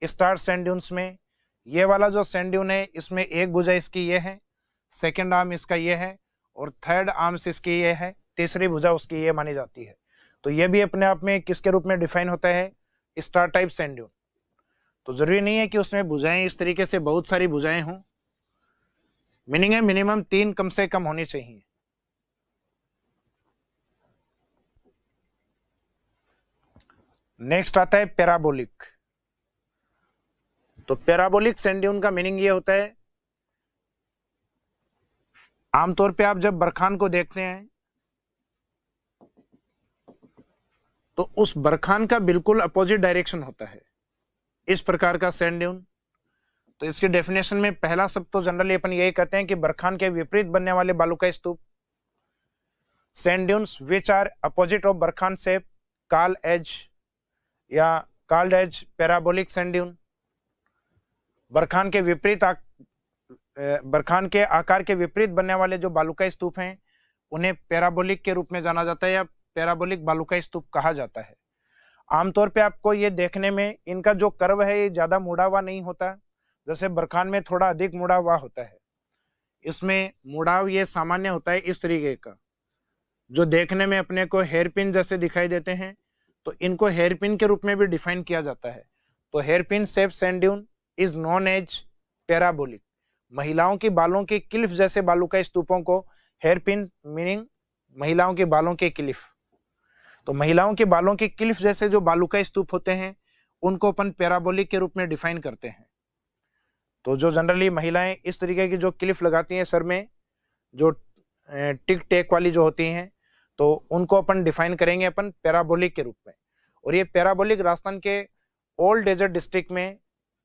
स्टार सैंड ड्यून्स में ये वाला जो सैंड ड्यून है इसमें एक भुजा इसकी ये है, सेकेंड आर्म इसका ये है और थर्ड आर्म्स इसकी ये है, तीसरी भुजा उसकी ये मानी जाती है। तो ये भी अपने आप में किसके रूप में डिफाइन होता है? Star type sand dune. तो जरूरी नहीं है कि उसमें भुजाएं इस तरीके से बहुत सारी भुजाएं हों, मीनिंग है मिनिमम 3 कम से कम होनी चाहिए। नेक्स्ट आता है पैराबोलिक। तो पैराबोलिक सैंड ड्यून का मीनिंग ये होता है, आमतौर पे आप जब बरखान को देखते हैं तो उस बरखान का बिल्कुल अपोजिट डायरेक्शन होता है इस प्रकार का सैंड ड्यून। तो इसकी डेफिनेशन में पहला शब्द तो जनरली अपन यही कहते हैं कि बरखान के विपरीत बनने वाले बालू का स्तूप। Sand dunes which are opposite of barchan shape called as parabolic sand dune. Barchan के आकार के विपरीत बनने वाले जो बालू का स्तूप हैं उन्हें पैराबोलिक के रूप में जाना जाता है या पैराबोलिक बालू का स्तूप कहा जाता है। आमतौर पे आपको ये देखने में इनका जो कर्व है ये ज्यादा मुड़ा हुआ नहीं होता, जैसे बरखान में थोड़ा अधिक मुड़ा हुआ होता है। इसमें मुड़ाव ये सामान्य होता है इस तरीके का, जो देखने में अपने को हेयरपिन जैसे दिखाई देते हैं, तो इनको हेयरपिन के रूप में भी डिफाइन किया जाता है। तो hairpin shape sand dune is known as parabolic. महिलाओं की बालों के क्लिफ जैसे बालू का स्तूपों को हेयरपिन मीनिंग महिलाओं के बालों के क्लिफ, तो महिलाओं के बालों के क्लिफ जैसे जो बालू का स्तूप होते हैं उनको अपन पैराबोलिक के रूप में डिफाइन करते हैं। तो जो जनरली महिलाएं इस तरीके की जो क्लिफ लगाती हैं सर में, जो टिक टेक वाली जो होती हैं, तो उनको अपन डिफाइन करेंगे अपन पैराबोलिक के रूप में। और ये पैराबोलिक राजस्थान के ओल्ड डेजर्ट डिस्ट्रिक्ट में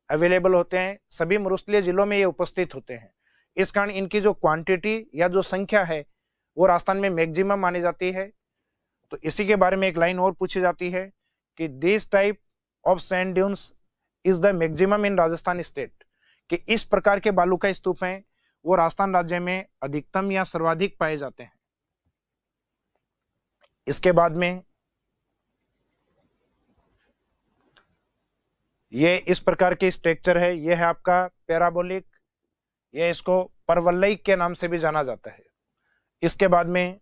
अवेलेबल होते हैं, सभी मरुस्थलीय जिलों में ये उपस्थित होते हैं। इस कारण इनकी जो क्वांटिटी या जो संख्या है वो राजस्थान में मैक्सिमम मानी जाती है। तो इसी के बारे में एक लाइन और पूछी जाती है कि this type of sand dunes is the maximum in Rajasthan state, कि इस प्रकार के बालू का स्तूप हैं वो राजस्थान राज्य में अधिकतम या सर्वाधिक पाए जाते हैं। इसके बाद में ये इस प्रकार के स्ट्रक्चर है, ये है आपका पैराबोलिक, ये इसको परवलयिक के नाम से भी जाना जाता है। इसके बाद में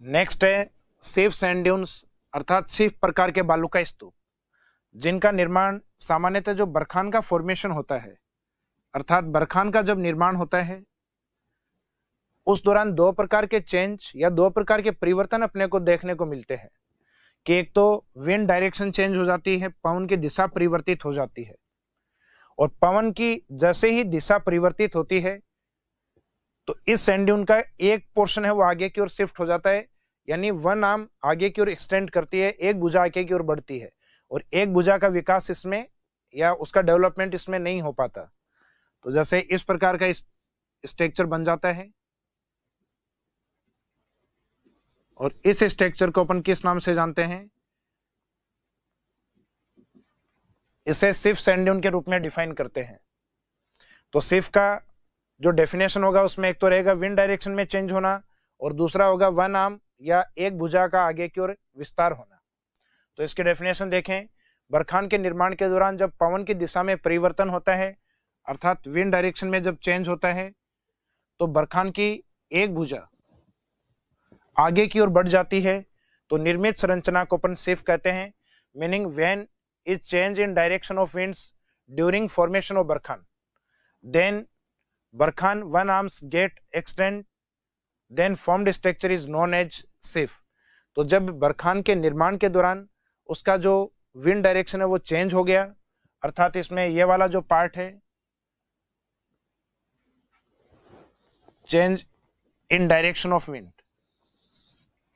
नेक्स्ट है सिर्फ सैंड ड्यून्स, अर्थात सिर्फ प्रकार के बालू का स्तूप, जिनका निर्माण सामान्यतः जो बरखान का फॉर्मेशन होता है, अर्थात बरखान का जब निर्माण होता है उस दौरान 2 प्रकार के चेंज या 2 प्रकार के परिवर्तन अपने को देखने को मिलते हैं कि एक तो विंड डायरेक्शन चेंज हो जाती है, पवन की दिशा परिवर्तित हो जाती है, और पवन की जैसे ही दिशा परिवर्तित होती है तो इस सैंड ड्यून का एक पोर्शन है वो आगे की ओर शिफ्ट हो जाता है, यानी वन आर्म आगे की ओर एक्सटेंड करती है, एक भुजा आगे की ओर बढ़ती है, और एक भुजा का विकास इसमें या उसका डेवलपमेंट इसमें नहीं हो पाता। तो जैसे इस प्रकार का स्ट्रक्चर बन जाता है, और इस स्ट्रक्चर को अपन किस नाम से जानते हैं? इसे सिर्फ सैंड ड्यून के रूप में डिफाइन करते हैं। तो सिर्फ का जो डेफिनेशन होगा उसमें एक तो रहेगा विंड डायरेक्शन में चेंज होना, और दूसरा होगा वन आर्म या एक भुजा का आगे की ओर विस्तार होना। तो इसके डेफिनेशन देखें, बरखान के निर्माण के दौरान जब पवन की दिशा में परिवर्तन होता है, अर्थात विंड डायरेक्शन में जब चेंज होता है, तो बरखान की एक भुजा आगे की ओर बढ़ जाती है तो निर्मित संरचना को अपन सिफ कहते हैं, meaning when is change in direction of winds during formation of barchan, then barchan one arms get extend, then formed structure is known as seif. तो जब बरखान के निर्माण के दौरान उसका जो विंड डायरेक्शन है वो चेंज हो गया, अर्थात इसमें ये वाला जो पार्ट है change in direction of wind,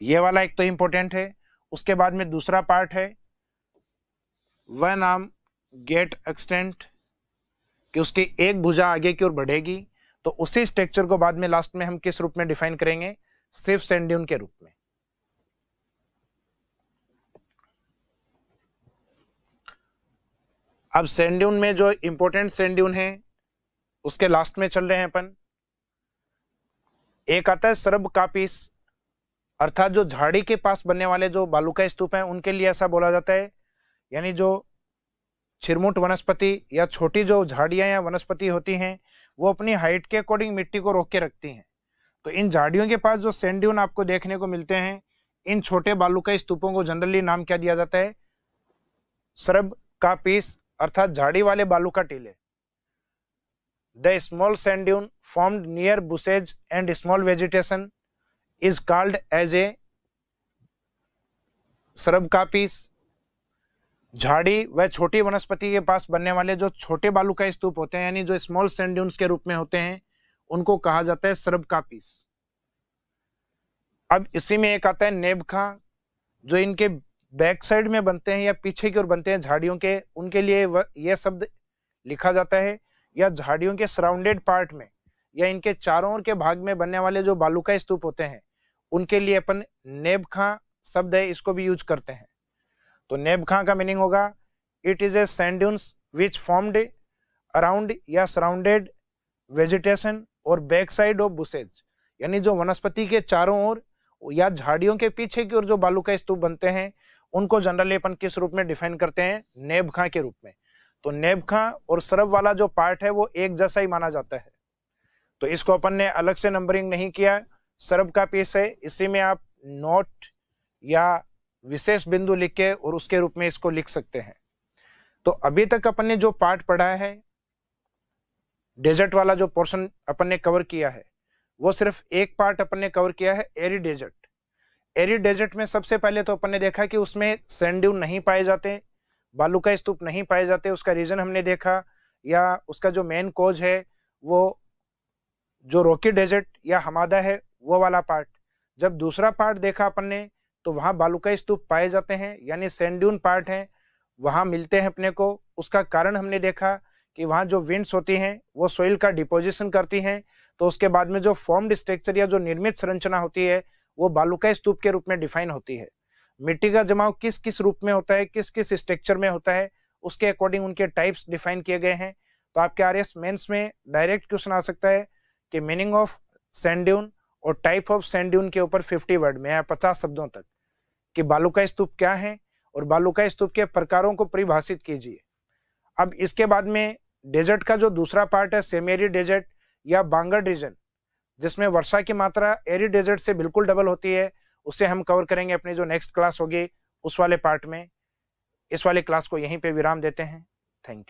ये वाला एक तो इंपॉर्टेंट है। उसके बाद में दूसरा पार्ट है वन आर्म गेट एक्सटेंड, कि उसकी एक भुजा आगे की ओर बढ़ेगी, तो उसी स्ट्रक्चर को बाद में लास्ट में हम किस रूप में डिफाइन करेंगे, सिफ सैंड ड्यून के रूप में। अब सैंड ड्यून में जो इंपॉर्टेंट सैंड ड्यून है उसके लास्ट में चल रहे हैं अपन। एक आता है सरब कापिस, अर्थात जो झाड़ी के पास बनने वाले जो बालू का स्तूप हैं उनके लिए ऐसा बोला जाता है, यानी जो छिरमुट वनस्पति या छोटी जो झाड़ियां या वनस्पति होती हैं वो अपनी हाइट के अकॉर्डिंग मिट्टी को रोक के रखती हैं। तो इन झाड़ियों के पास जो सैंड ड्यून आपको देखने को मिलते हैं, इन छोटे बालू का स्तूपों को जनरली नाम क्या दिया जाता है, सरब का पीस, अर्थात झाड़ी वाले बालू का टीले। The small sand dune formed near bushes and small vegetation is called as a shrub का पीस। झाड़ी व छोटी वनस्पति के पास बनने वाले जो छोटे बालू का स्तूप होते हैं, यानी जो स्मॉल सैंड ड्यून्स के रूप में होते हैं, उनको कहा जाता है सरब का पीस। अब इसी में एक आता है नेबखा, जो इनके बैक साइड में बनते हैं या पीछे की ओर बनते हैं झाड़ियों के, उनके लिए यह शब्द लिखा जाता है। या झाड़ियों के सराउंडेड पार्ट में या इनके चारों ओर के भाग में बनने वाले जो बालू का स्तूप होते हैं उनके लिए अपन नेबखा शब्द है इसको भी यूज करते हैं। तो नेबखा का मीनिंग होगा it is a sand dunes which formed around या सराउंडेड वेजिटेशन और बैक साइड ऑफ बुशेज, यानी जो वनस्पति के चारों ओर या झाड़ियों के पीछे की ओर जो बालू का स्तूप बनते हैं उनको जनरली अपन किस रूप में डिफाइन करते हैं, नेबखा के रूप में। तो नेबखा और सरब वाला जो पार्ट है वो एक जैसा ही माना जाता है, तो इसको अपन ने अलग से नंबरिंग नहीं किया। सरब का पीस है, इसी में आप नोट या विशेष बिंदु लिख के और उसके रूप में इसको लिख सकते हैं। तो अभी तक अपन ने जो पार्ट पढ़ा है, डेजर्ट वाला जो पोर्शन अपन ने कवर किया है, वो सिर्फ एक पार्ट अपन ने कवर किया है, एरी डेजर्ट। एरी डेजर्ट में सबसे पहले तो अपन ने देखा कि उसमें सैंड ड्यून नहीं पाए जाते, बालू का स्तूप नहीं पाए जाते। उसका रीजन हमने देखा, या उसका जो मेन कॉज है वो जो रॉकी डेजर्ट या हमादा है वो वाला पार्ट। जब दूसरा पार्ट देखा अपन ने तो वहां बालू का स्तूप पाए जाते हैं, यानी सैंड ड्यून पार्ट है वहां मिलते हैं अपने को। उसका कारण हमने देखा कि वहां जो विंड्स होती हैं वो सोइल का डिपोजिशन करती हैं, तो उसके बाद में जो फॉर्म्ड स्ट्रक्चर या जो निर्मित संरचना होती है वो बालू का स्तूप के रूप में डिफाइन होती है। मिट्टी का जमाव किस किस रूप में होता है, किस किस स्ट्रक्चर में होता है, उसके अकॉर्डिंग उनके टाइप्स डिफाइन किए गए हैं। तो आपके आरएस मेंस में डायरेक्ट क्वेश्चन आ सकता है कि मीनिंग ऑफ सैंड ड्यून और टाइप ऑफ सैंड ड्यून के ऊपर 50 वर्ड में या 50 शब्दों तक कि बालू का स्तूप क्या है और बालू का स्तूप के प्रकारों को परिभाषित कीजिए। अब इसके बाद में डेजर्ट का जो दूसरा पार्ट है, सेमी एरिड डेजर्ट या बांगर्ड रीजन, जिसमें वर्षा की मात्रा एरिड डेजर्ट से बिल्कुल डबल होती है, उसे हम कवर करेंगे अपनी जो नेक्स्ट क्लास होगी उस वाले पार्ट में। इस वाले क्लास को यहीं पे विराम देते हैं। Thank you.